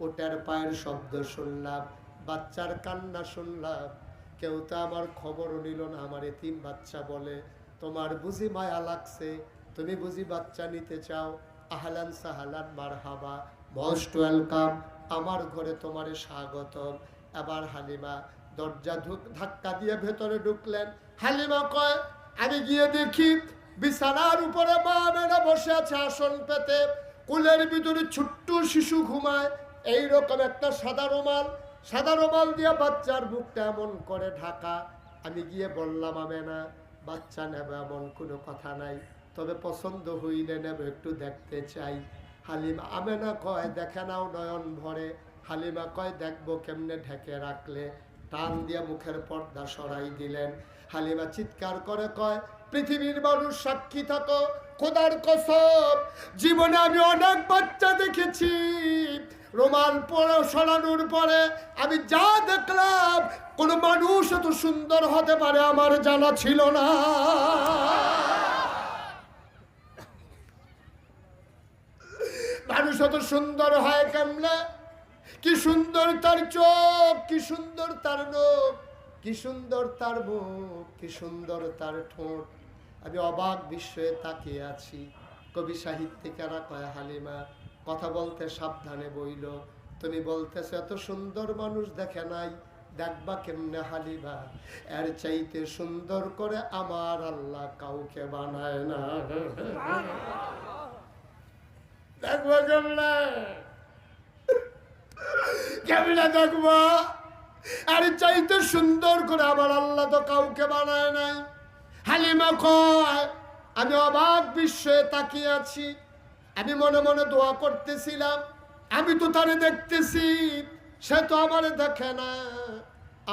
S1: ওটার পায়ের শব্দ শুনলাম, বাচ্চার কান্না শুনলাম, কেউ তো আমার খবরও নিল না। আমার এতিম বাচ্চা বলে, তোমার বুঝি মায়া লাগছে, তুমি বুঝি বাচ্চা নিতে চাও? আহলান সাহালান মারহাবা, মোস্ট ওয়েলকাম, আমার ঘরে তোমারে স্বাগতম। আবার হালিমা দরজা ধাক্কা দিয়ে ভেতরে ঢুকলেন। হালিমা কয়, আমি গিয়ে দেখি বিছানার উপরে মা আমেনা বসে আছে আসন পেতে, কুলের ভিতরে ছোট্ট শিশু ঘুমায়, এইরকম একটা সাদা রুমাল দিয়ে বাচ্চার মুখটা এমন করে ঢাকা। আমি গিয়ে বললাম, আমেনা, বাচ্চা নেবে এমন কোনো কথা নাই, তবে পছন্দ হইলে নেবে, একটু দেখতে চাই। হালিমা আমেনা কয়, দেখে নাও নয়ন ভরে। হালিমা কয়, দেখবো কেমনে, ঢেকে রাখলে। টান দিয়ে মুখের পর্দা সরাই দিলেন। হালিমা চিৎকার করে কয়, পৃথিবীর মানুষ সাক্ষী থাকো, খোদার কসম, জীবনে আমি অনেক বাচ্চা দেখেছি, রুমাল পরে সরানোর পরে আমি যা দেখলাম, কোন মানুষ এত সুন্দর হতে পারে আমার জানা ছিল না। মানুষ এত সুন্দর হয় কেমনে? কি সুন্দর তার চোখ, কি সুন্দর তার নখ, কি সুন্দর তার মুখ, কি সুন্দর তার ঠোঁট। আমি অবাক বিস্ময়ে তাকিয়ে আছি। কবি সাহিত্যিকেরা কয়, হালিমা কথা বলতে সাবধানে বইল, তুমি বলতেছ এত সুন্দর মানুষ দেখে নাই, দেখবা কেমনে হালিমা? এর চাইতে সুন্দর করে আমার আল্লাহ কাউকে বানায় না। দেখবা কেমনে? কেমনে দেখবা? আর চাইতে সুন্দর করে আমার আল্লাহ তো কাউকে বানায় নাই। হালিমা কয়, আমি অবাক বিস্ময়ে তাকিয়ে আছি। আমি মনে মনে দোয়া করতেছিলাম, আমি তো তারে দেখতেছি, সে তো আমারে দেখে না।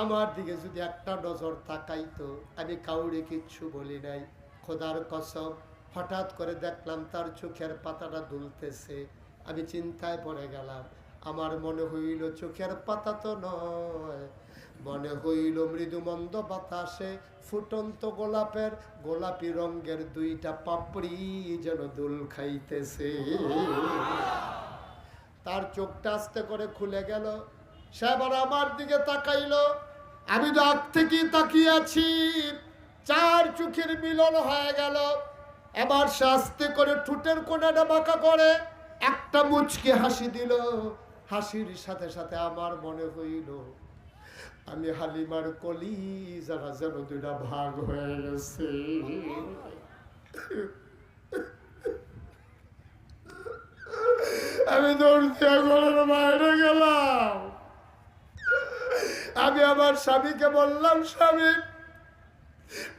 S1: আমার দিকে যদি একটা নজর তাকাইতো, আমি কাউরে কিচ্ছু বলি নাই। খোদার কসম, হঠাৎ করে দেখলাম তার চোখের পাতাটা দুলতেছে। আমি চিন্তায় পড়ে গেলাম। আমার মনে হইল চোখের পাতা তো নয়, মনে হইল মৃদুমন্দ বাতাসে ফুটন্ত গোলাপি রঙের 2টা পাপড়ি যেন দুল খাইতেছে। তার চোখটা আস্তে করে খুলে গেল, সে আবার আমার দিকে তাকাইল। আমি তো আগ থেকেই তাকিয়ে আছি, 4 চোখের মিলন হয়ে গেল। এবার সে আস্তে করে ঠোঁটের কোণাটা বাঁকা করে একটা মুচকি হাসি দিল। হাসির সাথে সাথে আমার মনে হইল আমি হালিমার কলিজাটা যেন 2টা ভাগ হয়ে গেছে। আমি দৌড়তে ঘরের বাইরে গেলাম। আমি আমার স্বামীকে বললাম, স্বামী,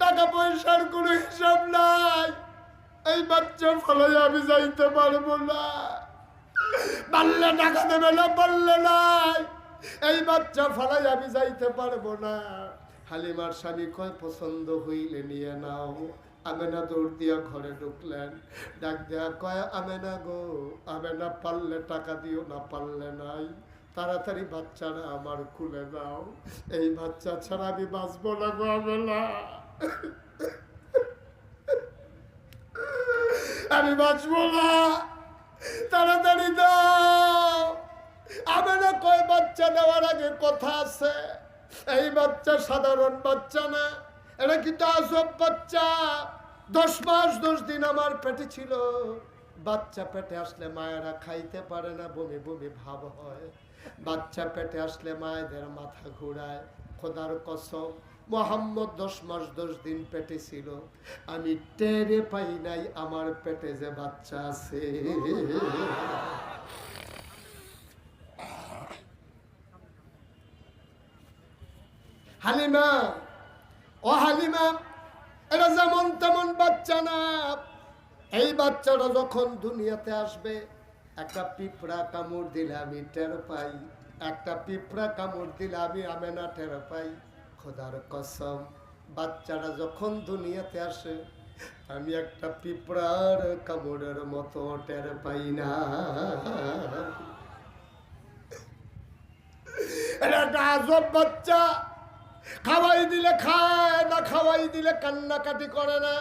S1: টাকা পয়সার কোনো হিসাব নাই, এই বাচ্চা ফলে আমি যাইতে পারবো না। পারলে টাকা দেবে না, বললে নাই এই বাচ্চা ফালাই আমি যাইতে পারবো না। হালিমার স্বামী কয় পছন্দ হইলে নিয়ে নাও। আমেনা দৌড় দিয়া ঘরে ঢুকলেন, ডাক দেয়া কয় আমেনা গো, আমেনা পারলে টাকা দিও, না পারলে নাই, তাড়াতাড়ি বাচ্চারা আমার খুলে দাও, এই বাচ্চা ছাড়া আমি বাঁচবো না গো আমেনা, আমি বাঁচবো না, তাড়াতাড়ি দাও। আমেনা কয় বাচ্চা দেওয়ার আগে কথা আছে, এই বাচ্চা সাধারণ বাচ্চা না, এটা কিন্তু আজব বাচ্চা। 10 মাস 10 দিন আমার পেটে ছিল। বাচ্চা পেটে আসলে মায়েরা খাইতে পারে না, বমি বমি ভাব হয়। বাচ্চা পেটে আসলে মায়েদের মাথা ঘুরায়। খোদার কসম, মোহাম্মদ 10 মাস 10 দিন পেটে ছিল, আমি টেরে পাই নাই আমার পেটে যে বাচ্চা আছে। হালিমা, ও হালিমা, এটা যেমন তেমন বাচ্চা না। এই বাচ্চাটা যখন দুনিয়াতে আসবে, একটা পিঁপড়া কামড় দিলে আমি টের পাই, একটা পিঁপড়া কামড় দিলে আমি আমেনা টের পাই। খোদার কসম, বাচ্চাটা যখন দুনিয়াতে আসে, আমি একটা পিঁপড়ার কামড়ের মতো টের পাই না। এটা একটা আজব বাচ্চা। খাওয়াই দিলে খায় না, খাওয়াই দিলে কান্নাকাটি করে না,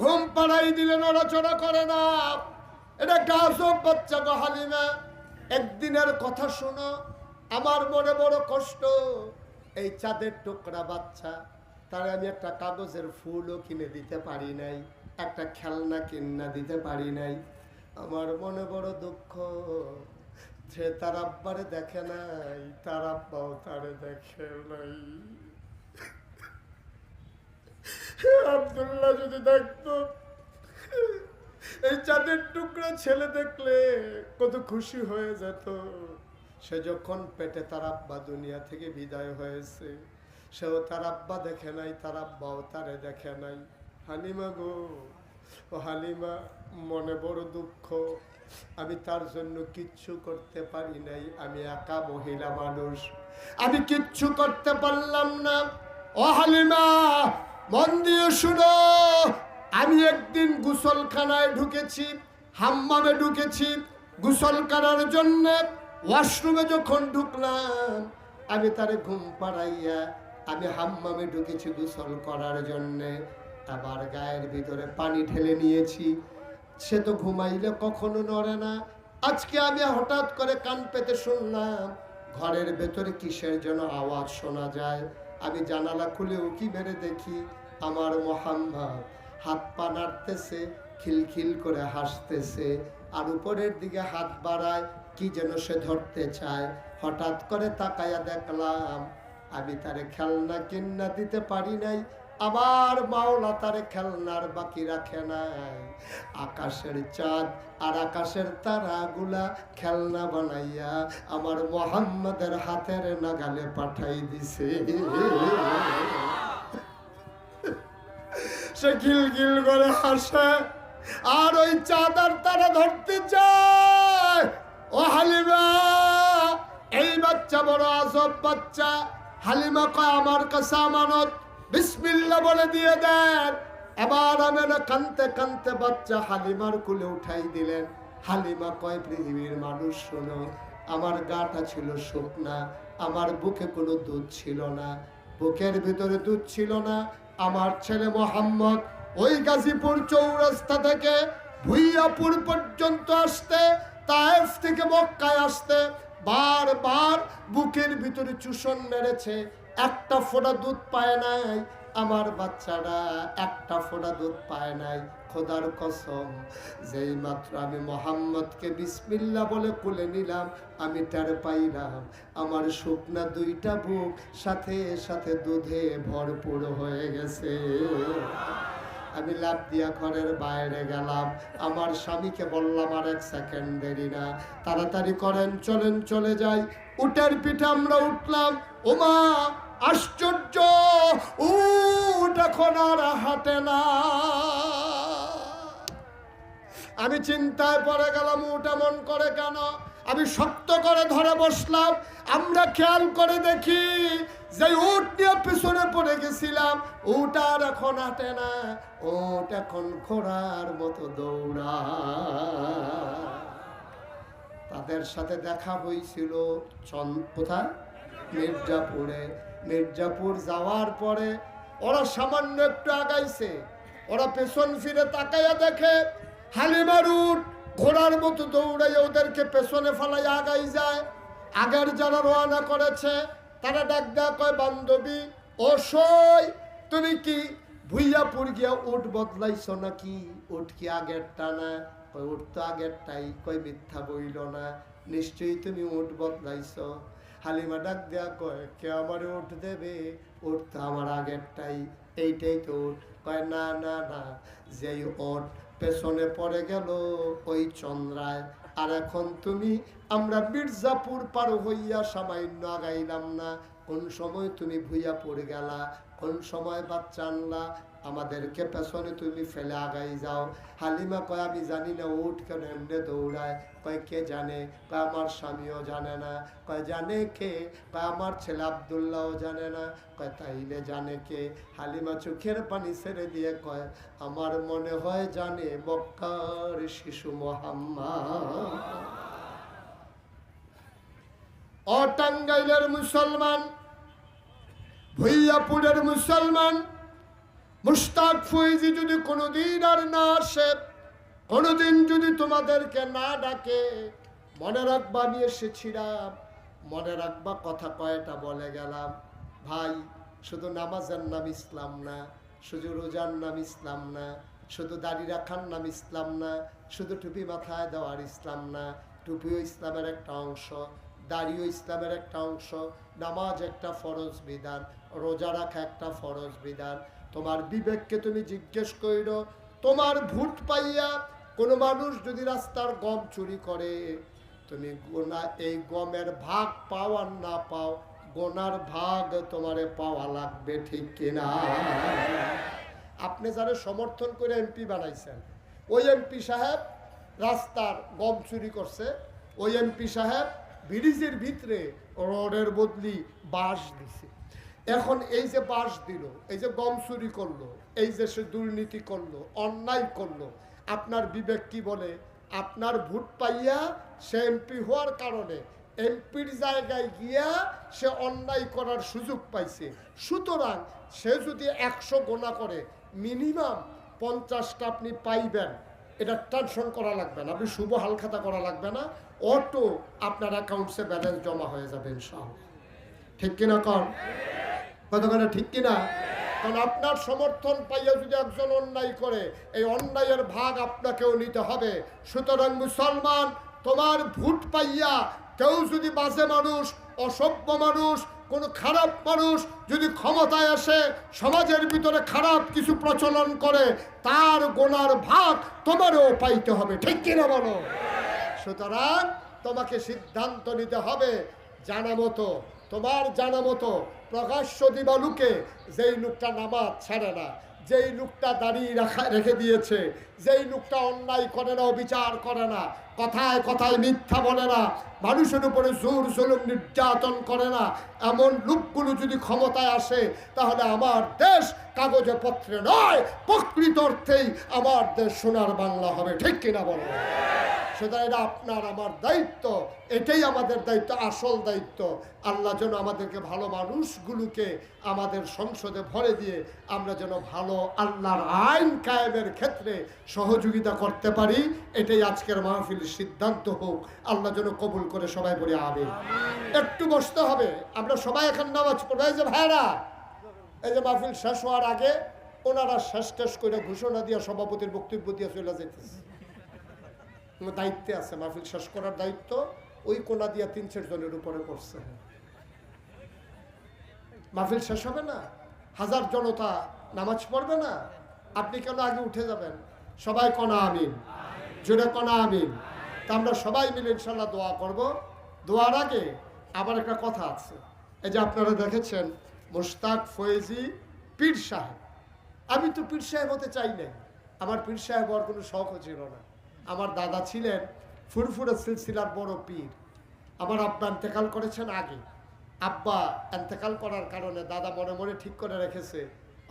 S1: ঘুম পাড়াই দিলে নড়াচড়া করে না। এটা একটা আজব বাচ্চা গো হালিমা। একদিনের কথা শোনো, আমার মনে বড় কষ্ট। এই চাঁদের টুকরা বাচ্চা, তার আমি একটা কাগজের ফুলও কিনে দিতে পারি নাই, একটা খেলনা কিনা দিতে পারি নাই। আমার মনে বড় দুঃখ। সে তার আব্বারে দেখে নাই, তার আব্বাও তারে দেখে নাই। আব্দুল্লাহ যদি দেখতো, এই চাঁদের টুকরা ছেলে দেখলে কত খুশি হয়ে যেত। সে যখন পেটে তার আব্বা দুনিয়া থেকে বিদায় হয়েছে, সেও তার আব্বা দেখে নাই, তার আব্বাও তারে দেখে নাই। হালিমা গো, ও হালিমা, মনে বড় দুঃখ। আমি তার জন্য কিচ্ছু করতে পারি নাই, আমি একা মহিলা মানুষ, আমি কিচ্ছু করতে পারলাম না। ও হালিমা, মন দিয়ে শুনো, আমি একদিন গোসলখানায় ঢুকেছি, হাম্মামে ঢুকেছি গোসল করার জন্য। ওয়াশরুমে যখন ঢুকলাম, আমি তারে ঘুম পাড়াইয়া আমি হাম্মামে ঢুকেছি গোসল করার জন্যে। আবার গায়ের ভিতরে পানি ঢেলে নিয়েছি। সে তো ঘুমাইলে কখনো নড়ে না। আজকে আমি হঠাৎ করে কান পেতে শুনলাম ঘরের ভেতরে কিসের যেন আওয়াজ শোনা যায়। আমি জানালা খুলে উকি মেরে দেখি আমার মোহাম্মদ হাত পা নাড়তেছে, খিলখিল করে হাসতেছে, আর উপরের দিকে হাত বাড়ায়, কি যেন সে ধরতে চায়। হঠাৎ করে তাকায়া দেখলাম আমি তারে খেলনা কিনা দিতে পারি নাই, আবার মাওলা তারে খেলনার বাকি রাখে নাই। আকাশের চাঁদ আর আকাশের তারাগুলা খেলনা বানাইয়া আমার মোহাম্মদের হাতের নাগালে পাঠাই দিছে। সে গিল করে হাসে, আর ওই চাঁদ আর তারা ধরতে চায়। ও হালিমা, এই বাচ্চা বড় আজব বাচ্চা। হালিমা কয় আমার কাছে আমানত, বিসমিল্লাহ বলে দিয়ে দেন। এবার আমেনা কানতে কানতে বাচ্চা হালিমার কোলে উঠাই দিলেন। হালিমা কয় পৃথিবীর মানুষ শোনো, আমার গাটা ছিল শুকনা, আমার বুকে কোনো দুধ ছিল না, বুকের ভিতরে দুধ ছিল না। আমার ছেলে মোহাম্মদ ওই গাজীপুর চৌরাস্তা থেকে ভুইয়াপুর পর্যন্ত আসতে, তায়েফ থেকে মক্কায় আসতে বারবার বুকের ভিতরে চুষণ মেরেছে, একটা ফোঁটা দুধ পায় নাই। আমার বাচ্চারা একটা ফোঁটা দুধ পায় নাই। খোদার কসম, যেই মাত্র আমি মোহাম্মদকে বিসমিল্লাহ বলে কোলে নিলাম, আমি টের পাইলাম আমার শুকনা দুইটা বুক সাথে সাথে দুধে ভরপুর হয়ে গেছে। আমি লাফ দিয়া ঘরের বাইরে গেলাম, আমার স্বামীকে বললাম আর 1 সেকেন্ড দেরি না, তাড়াতাড়ি করেন, চলেন চলে যাই। উটের পিঠে আমরা উঠলাম। ওমা আশ্চর্য, উট এখন আর হাঁটে না। আমি চিন্তায় পড়ে গেলাম, উট এমন করে কেন? আমি শক্ত করে ধরে বসলাম। আমরা খেয়াল করে দেখি যে উট নিয়ে পিছনে পড়ে গেছিলাম, উট আর এখন হাঁটে না, উট এখন ঘোড়ার মতো দৌড়া। তাদের সাথে দেখা হয়েছিল কোথায়? মির্জাপুরে। মির্জাপুর যাওয়ার পরে ওরা সামান্য একটু আগাইছে, ওরা পেছন ফিরে তাকাইয়া দেখে হালিমার উট ঘোড়ার মতো দৌড়াইয়া ওদেরকে পেছনে ফেলাই আগাই যায়। আগের যারা রওনা করেছে তারা ডাক দেয়া কয়, বান্ধবী ও সই, তুমি কি ভুইয়াপুর গিয়া উট বদলাইছো নাকি? উট কি আগেরটা না? কয় উট তো আগেরটাই। কয় মিথ্যা বইল না, নিশ্চয়ই তুমি উট বদলাইছো। হালিমা ডাক দেয়া কয়, কে আমার উট দেবে? উট তো আমার আগেরটাই, এইটাই তো উট। কয় না না না, যেই ওট পেছনে পড়ে গেল ওই চন্দ্রায়। আর এখন তুমি, আমরা মির্জাপুর পার হইয়া সামান্য আগাইলাম না, কোন সময় তুমি ভুইয়া পড়ে গেলা, কোন সময় বাচ্চা আনলা, আমাদেরকে পেছনে তুমি ফেলে আগাই যাও। হালিমা কয়, আমি জানি না উঠ কেন এমনি দৌড়ায়। কয় কে জানে? কয় আমার স্বামীও জানে না। কয় জানে কে? কয় আমার ছেলে আব্দুল্লাহও জানে না। কয় তাইলে জানে কে? হালিমা চোখের পানি ছেড়ে দিয়ে কয়, আমার মনে হয় জানে মক্কার শিশু মুহাম্মদ। ও টাঙ্গাইলের মুসলমান, ভুইয়াপুরের মুসলমান, মুশতাক ফৈজি যদি কোনোদিন আর না আসে, কোনোদিন যদি তোমাদেরকে না ডাকে, মনে রাখবা আমি এসেছিলাম, মনে রাখবা কথা কয়টা বলে গেলাম। ভাই, শুধু নামাজের নাম ইসলাম না, শুধু রোজার নাম ইসলাম না, শুধু দাড়ি রাখার নাম ইসলাম না, শুধু টুপি মাথায় দেওয়ার ইসলাম না। টুপিও ইসলামের একটা অংশ, দাড়িও ইসলামের একটা অংশ, নামাজ একটা ফরজ বিধান, রোজা রাখা একটা ফরজ বিধান। তোমার বিবেককে তুমি জিজ্ঞেস করো, তোমার ভোট পাইয়া কোনো মানুষ যদি রাস্তার গম চুরি করে, তুমি গোনা এই গমের ভাগ পাও আর না পাও, গোনার ভাগ তোমারে পাওয়া লাগবে, ঠিক কিনা? আপনি যারা সমর্থন করে এমপি বানাইছেন, ওই এমপি সাহেব রাস্তার গম চুরি করছে, ওই এমপি সাহেব ব্রিজের ভিতরে রডের বদলি বাঁশ দিছে। এখন এই যে বাঁশ দিল, এই যে গম চুরি করলো, এই যে সে দুর্নীতি করলো, অন্যায় করলো, আপনার বিবেক কি বলে? আপনার ভোট পাইয়া সে এমপি হওয়ার কারণে এমপির জায়গায় গিয়া সে অন্যায় করার সুযোগ পাইছে। সুতরাং সে যদি 100 গোনা করে, মিনিমাম 50টা আপনি পাইবেন। এটা টেনশন করা লাগবে না, আপনি শুভ হালখাতা করা লাগবে না, অটো আপনার অ্যাকাউন্টসে ব্যালেন্স জমা হয়ে যাবে ইনশাআল্লাহ। ঠিক কিনা কন? কতক্ষণে ঠিক কিনা? কারণ আপনার সমর্থন পাইয়া যদি একজন অন্যায় করে, এই অন্যায়ের ভাগ আপনাকেও নিতে হবে। সুতরাং মুসলমান, তোমার ভোট পাইয়া কেউ যদি বাজে মানুষ, অসভ্য মানুষ, কোনো খারাপ মানুষ যদি ক্ষমতায় আসে, সমাজের ভিতরে খারাপ কিছু প্রচলন করে, তার গোনার ভাগ তোমারও পাইতে হবে, ঠিক কিনা বলো? সুতরাং তোমাকে সিদ্ধান্ত নিতে হবে জানা মতো, তোমার জানা মতো প্রকাশ্য দিবালুকে, যেই লোকটা নামাজ ছাড়ে না, যেই লোকটা দাড়ি রেখে দিয়েছে, যেই লোকটা অন্যায় করে না, অবিচার করে না, কথায় কথায় মিথ্যা বলে না, মানুষের উপরে জোর জুলুম নির্যাতন করে না, এমন লোকগুলো যদি ক্ষমতায় আসে, তাহলে আমার দেশ কাগজে পত্রে নয়, প্রকৃত অর্থেই আমার দেশ সোনার বাংলা হবে, ঠিক কিনা বলো? সুতরাং এটা আপনার আমার দায়িত্ব, এটাই আমাদের দায়িত্ব, আসল দায়িত্ব। আল্লাহ যেন আমাদেরকে ভালো মানুষগুলোকে আমাদের সংসদে ভরে দিয়ে আমরা যেন ভালো আল্লাহর আইন কায়েমের ক্ষেত্রে সহযোগিতা করতে পারি, এটাই আজকের মাহফিলের সিদ্ধান্ত হোক। আল্লাহ যেন কবুল করে, সবাই বলে আমিন। একটু বসতে হবে, আমরা সবাই এখন নামাজ পড়বো। এই যে ভাইরা, এই যে মাহফিল শেষ হওয়ার আগে ওনারা শেষ টেস করে ঘোষণা দিয়ে সভাপতির বক্তব্য দিয়ে চলে যেতেছে। দায়িত্বে আছে, মাহফিল শেষ করার দায়িত্ব ওই কোনা দিয়া 3-4 জনের উপরে পড়ছে। মাহফিল শেষ হবে না, হাজার জনতা নামাজ পড়বে না, আপনি কেন আগে উঠে যাবেন? সবাই কনা আমিন, জোরে কনা আমিন। তা আমরা সবাই মিলে ইনশাল্লাহ দোয়া করব। দোয়ার আগে আবার একটা কথা আছে। এই যে আপনারা দেখেছেন মুশতাক ফৈজি পীর সাহেব, আমি তো পীর সাহেব হতে চাই নাই, আমার পীর সাহেব হওয়ার কোনো শখও ছিল না। আমার দাদা ছিলেন ফুরফুরে সিলসিলার বড় পীর। আমার আব্বা ইন্তেকাল করেছেন আগে। আব্বা ইন্তেকাল করার কারণে দাদা মনে মনে ঠিক করে রেখেছে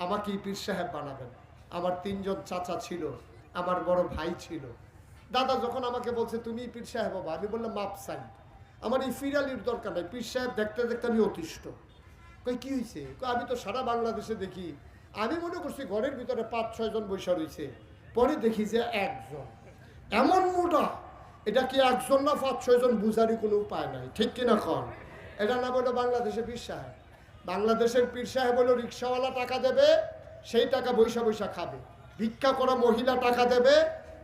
S1: আমাকেই পীর সাহেব বানাবেন। আমার 3 জন চাচা ছিল, আমার বড় ভাই ছিল। দাদা যখন আমাকে বলছে তুমি পীর সাহেব বাবা, আমি বললাম মাপ চাই, আমার এই ফিরালির দরকার নাই, পীর সাহেব দেখতে দেখতে আমি অতিষ্ঠ। কই কি হয়েছে? আমি তো সারা বাংলাদেশে দেখি, আমি মনে করছি ঘরের ভিতরে 5-6 জন বৈশা রয়েছে, পরে দেখি যে একজন এমন মোটা। এটা কি একজন না 5-6 জন বুঝারই কোনো উপায় নাই, ঠিক কিনা কন? এটা না বলো বাংলাদেশের পীর সাহেব। বাংলাদেশের পীর সাহেব হলো রিক্সাওয়ালা টাকা দেবে, সেই টাকা বৈশা বৈশা খাবে। ভিক্ষা করা মহিলা টাকা দেবে,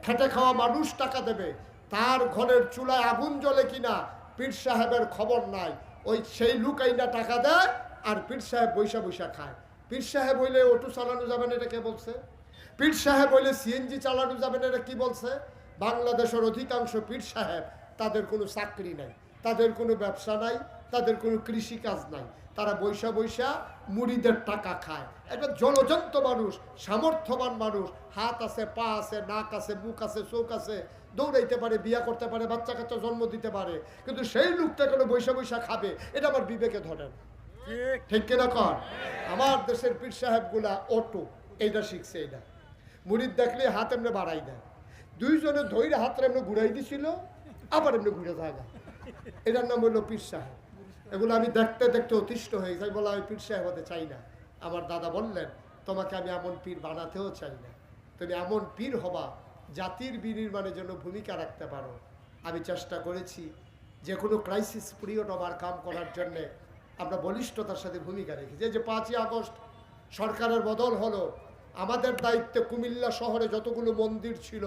S1: খেটে খাওয়া মানুষ টাকা দেবে। তার ঘরের চুলায় আগুন জ্বলে কিনা পীর সাহেবের খবর নাই। ওই সেই লোক আইনা টাকা দেয় আর পীর সাহেব বৈশা বৈশা খায়। পীর সাহেব হইলে অটো চালানো যাবে না, এটা কে বলছে? পীর সাহেব হইলে সিএনজি চালানো যাবে না, এটা কি বলছে? বাংলাদেশের অধিকাংশ পীর সাহেব তাদের কোনো চাকরি নাই, তাদের কোনো ব্যবসা নাই, তাদের কোনো কৃষি কাজ নাই। তারা বৈশা বৈশা মুড়িদের টাকা খায়। একটা জলজন্ত মানুষ, সামর্থ্যবান মানুষ, হাত আছে, পা আছে, নাক আছে, মুখ আছে, চোখ আছে, দৌড়াইতে পারে, বিয়া করতে পারে, বাচ্চা কাচ্চা জন্ম দিতে পারে, কিন্তু সেই লোকটা কেন বৈশা বৈশা খাবে? এটা আমার বিবেকে ধরেন, ঠিক কিনা কর? আমার দেশের পীর সাহেবগুলা অটো এইটা শিখছে। এইটা মুড়িদ দেখলে হাত এমনি বাড়াই দেয়, 2 জনে ধৈর্য হাতটা এমনি ঘুরাই দিছিল, আবার এমনি ঘুরে থাকা। এটার নাম হলো পীর সাহেব। এগুলো আমি দেখতে দেখতে অতিষ্ঠ হয়ে যাই, বলা আমি পীর সাহেব হতে চাই না। আমার দাদা বললেন তোমাকে আমি এমন পীর বানাতেও চাই না, তুমি এমন পীর হবা জাতির বিনির্মাণের জন্য ভূমিকা রাখতে পারো। আমি চেষ্টা করেছি যে কোনো ক্রাইসিস পিরিয়ড ওভারকাম করার জন্যে আমরা বলিষ্ঠতার সাথে ভূমিকা রেখেছি। যে 5ই আগস্ট সরকারের বদল হলো, আমাদের দায়িত্বে কুমিল্লা শহরে যতগুলো মন্দির ছিল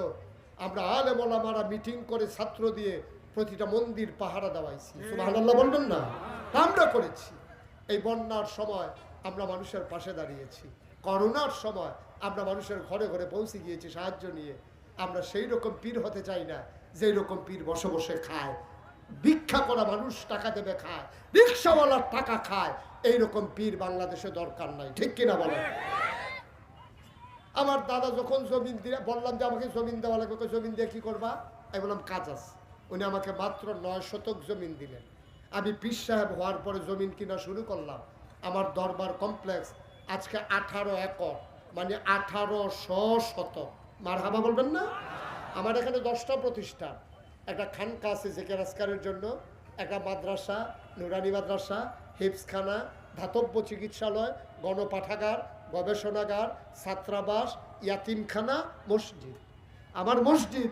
S1: আমরা আলেম ওলামারা মিটিং করে ছাত্র দিয়ে প্রতিটা মন্দির পাহারা দেওয়াইছি। সুবহানাল্লাহ বলবেন না? আমরা করেছি। এই বন্যার সময় আমরা মানুষের পাশে দাঁড়িয়েছি, করোনার সময় আমরা মানুষের ঘরে ঘরে পৌঁছে গিয়েছি সাহায্য নিয়ে। আমরা সেই রকম পীর হতে চাই না যেই রকম পীর বসে বসে খায়, ভিক্ষা করা মানুষ টাকা দেবে খায়, রিক্সাওয়ালার টাকা খায়। এইরকম পীর বাংলাদেশে দরকার নাই, ঠিক কিনা বলেন? আমার দাদা যখন জমিন দিয়ে বললাম যে আমাকে জমিন দেওয়া লাগবে, জমিন দিয়ে কি করবা? আমি বললাম কাজ আছে। উনি আমাকে মাত্র 9 শতক জমিন দিলেন। আমি পীর সাহেব হওয়ার পরে জমিন কিনা শুরু করলাম। আমার দরবার কমপ্লেক্স আজকে 18 একর, মানে 1800 শতক। মারহাবা বলবেন না? আমার এখানে 10টা প্রতিষ্ঠান, একটা খানকা আছে জিকির আজকারের জন্য, একটা মাদ্রাসা, নুরানি মাদ্রাসা, হিফজখানা, ধাতব্য চিকিৎসালয়, গণপাঠাগার, গবেষণাগার, ছাত্রাবাস, ইয়াতিমখানা, মসজিদ। আমার মসজিদ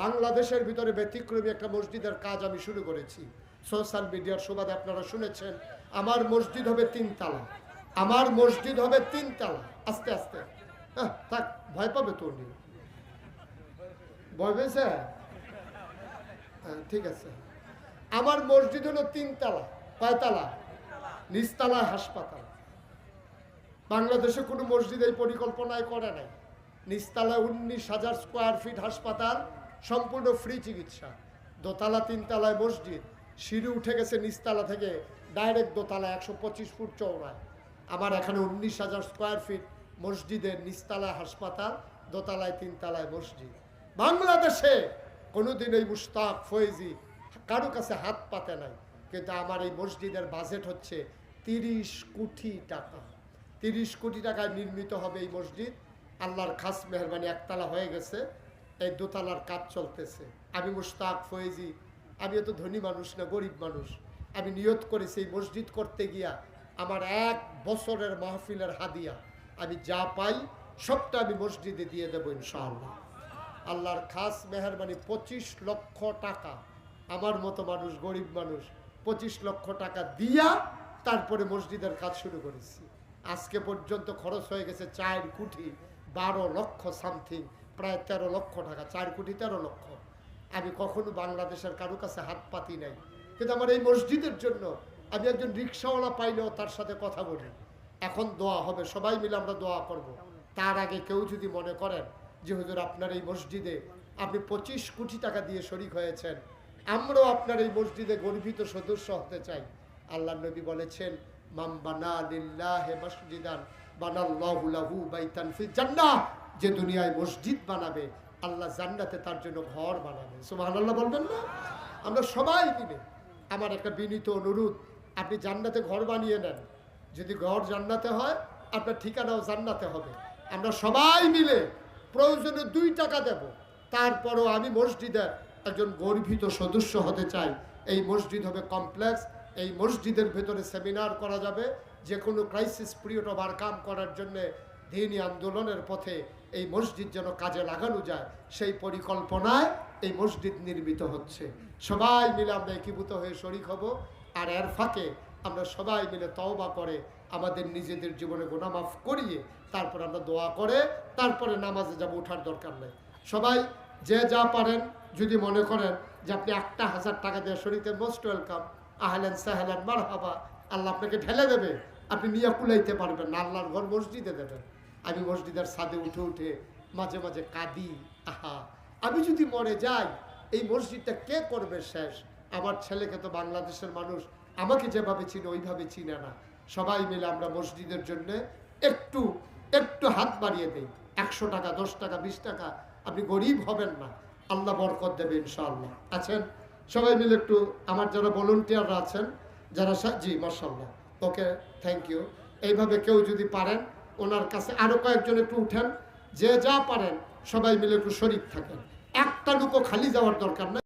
S1: বাংলাদেশের ভিতরে ব্যতিক্রমী একটা মসজিদের কাজ আমি শুরু করেছি। সোশ্যাল মিডিয়ার সুবাদে আপনারা শুনেছেন। আমার মসজিদ হবে 3 তালা। আমার মসজিদ হবে 3 তালা। আস্তে আস্তে থাক, ভয় পাবে তো উনি, ভয় পেয়েছে? ঠিক আছে। আমার মসজিদ হলো 3 তালা। কয় তালা? নিচতলা হাসপাতাল। বাংলাদেশে কোনো মসজিদ এই পরিকল্পনায় করে নাই। নিচতলায় 19,000 স্কোয়ার ফিট হাসপাতাল, সম্পূর্ণ ফ্রি চিকিৎসা। দোতলা 3 তালায় মসজিদ, সিঁড়ি উঠে গেছে নিচতলা থেকে ডাইরেক্ট দোতলা, 125 ফুট চওড়ায়। আমার এখানে 19,000 স্কোয়ার ফিট মসজিদের নিচতলায় হাসপাতাল, দোতলায় 3 তালায় মসজিদ। বাংলাদেশে কোনোদিন এই মুশতাক ফয়েজি কারো কাছে হাত পাতে নাই, কিন্তু আমার এই মসজিদের বাজেট হচ্ছে 30 কোটি টাকা। 30 কোটি টাকায় নির্মিত হবে এই মসজিদ। আল্লাহর খাস মেহরবানি একতলা হয়ে গেছে, এই দোতলার কাজ চলতেছে। আমি মুশতাক ফয়েজি, আমি এত ধনী মানুষ না, গরিব মানুষ। আমি নিয়ত করেছি এই মসজিদ করতে গিয়া আমার 1 বছরের মাহফিলের হাদিয়া আমি যা পাই সবটা আমি মসজিদে দিয়ে দেবো ইনশাআল্লাহ। আল্লাহর খাস মেহরবানি 25 লক্ষ টাকা, আমার মতো মানুষ, গরিব মানুষ, 25 লক্ষ টাকা দিয়া তারপরে মসজিদের কাজ শুরু করেছি। আজকে পর্যন্ত খরচ হয়ে গেছে 4 কোটি 12 লক্ষ সামথিং, প্রায় 13 লক্ষ টাকা। 4 কোটি 13 লক্ষ। আমি কখনো বাংলাদেশের কারো কাছে হাত পাতি নাই, কিন্তু আমার এই মসজিদের জন্য আমি একজন রিক্সাওয়ালা পাইলেও তার সাথে কথা বলি। এখন দোয়া হবে, সবাই মিলে আমরা দোয়া করব। তার আগে কেউ যদি মনে করেন যে হুজুর আপনার এই মসজিদে আপনি 25 কোটি টাকা দিয়ে শরীক হয়েছেন, আমরাও আপনার এই মসজিদে গর্বিত সদস্য হতে চাই। আল্লাহ নবী বলেছেন, মান বানা লিল্লাহি মাসজিদান বানাল্লাহু লাহু বাইতান ফিল জান্নাহ। যে দুনিয়ায় মসজিদ বানাবে আল্লাহ জান্নাতে তার জন্য ঘর বানাবেন। সুবহানাল্লাহ বলবেন না? আমরা সবাই মিলে, আমার একটা বিনীত অনুরোধ, আপনি জান্নাতে ঘর বানিয়ে নেন। যদি ঘর জান্নাতে হয়, আপনার ঠিকানাও জান্নাতে হবে। আমরা সবাই মিলে প্রয়োজনে 2 টাকা দেব, তারপরও আমি মসজিদের একজন গর্বিত সদস্য হতে চাই। এই মসজিদ হবে কমপ্লেক্স, এই মসজিদের ভেতরে সেমিনার করা যাবে, যে কোনো ক্রাইসিস পিরিয়ড ওভারকাম করার জন্যে দ্বীনি আন্দোলনের পথে এই মসজিদ যেন কাজে লাগানো যায়, সেই পরিকল্পনায় এই মসজিদ নির্মিত হচ্ছে। সবাই মিলে আমরা একীভূত হয়ে শরিক হব, আর এর ফাঁকে আমরা সবাই মিলে তওবা করে আমাদের নিজেদের জীবনে গুনাহ মাফ করিয়ে তারপর আমরা দোয়া করে তারপরে নামাজে যাব, ওঠার দরকার নেই। সবাই যে যা পারেন, যদি মনে করেন যে আপনি 1000 টাকা দিয়ে শরীতে, মোস্ট ওয়েলকাম, আহলেন সাহলেন মারহাবা, আল্লাহ আপনাকে ঢেলে দেবে, আপনি নিয়ে কুলাইতে পারবেন না। আল্লাহর ঘর মসজিদে দেবেন। আমি মসজিদের ছাদে উঠে উঠে মাঝে মাঝে কাঁদি, আহা আমি যদি মরে যাই এই মসজিদটা কে করবে শেষ? আমার ছেলেকে তো বাংলাদেশের মানুষ আমাকে যেভাবে চিনে ওইভাবে চিনে না। সবাই মিলে আমরা মসজিদের জন্য একটু একটু হাত বাড়িয়ে দেই। 100 টাকা, 10 টাকা, 20 টাকা, আপনি গরিব হবেন না, আল্লাহ বরকত দেবে ইনশাআল্লাহ। আছেন সবাই মিলে একটু, আমার যারা ভলান্টিয়াররা আছেন, যারা জি মাশাআল্লাহ, ওকে থ্যাংক ইউ। এইভাবে কেউ যদি পারেন, ওনার কাছে আরো কয়েকজন একটু উঠেন, যে যা পারেন সবাই মিলে একটু শরীক থাকেন। একটা লুকো খালি যাওয়ার দরকার না।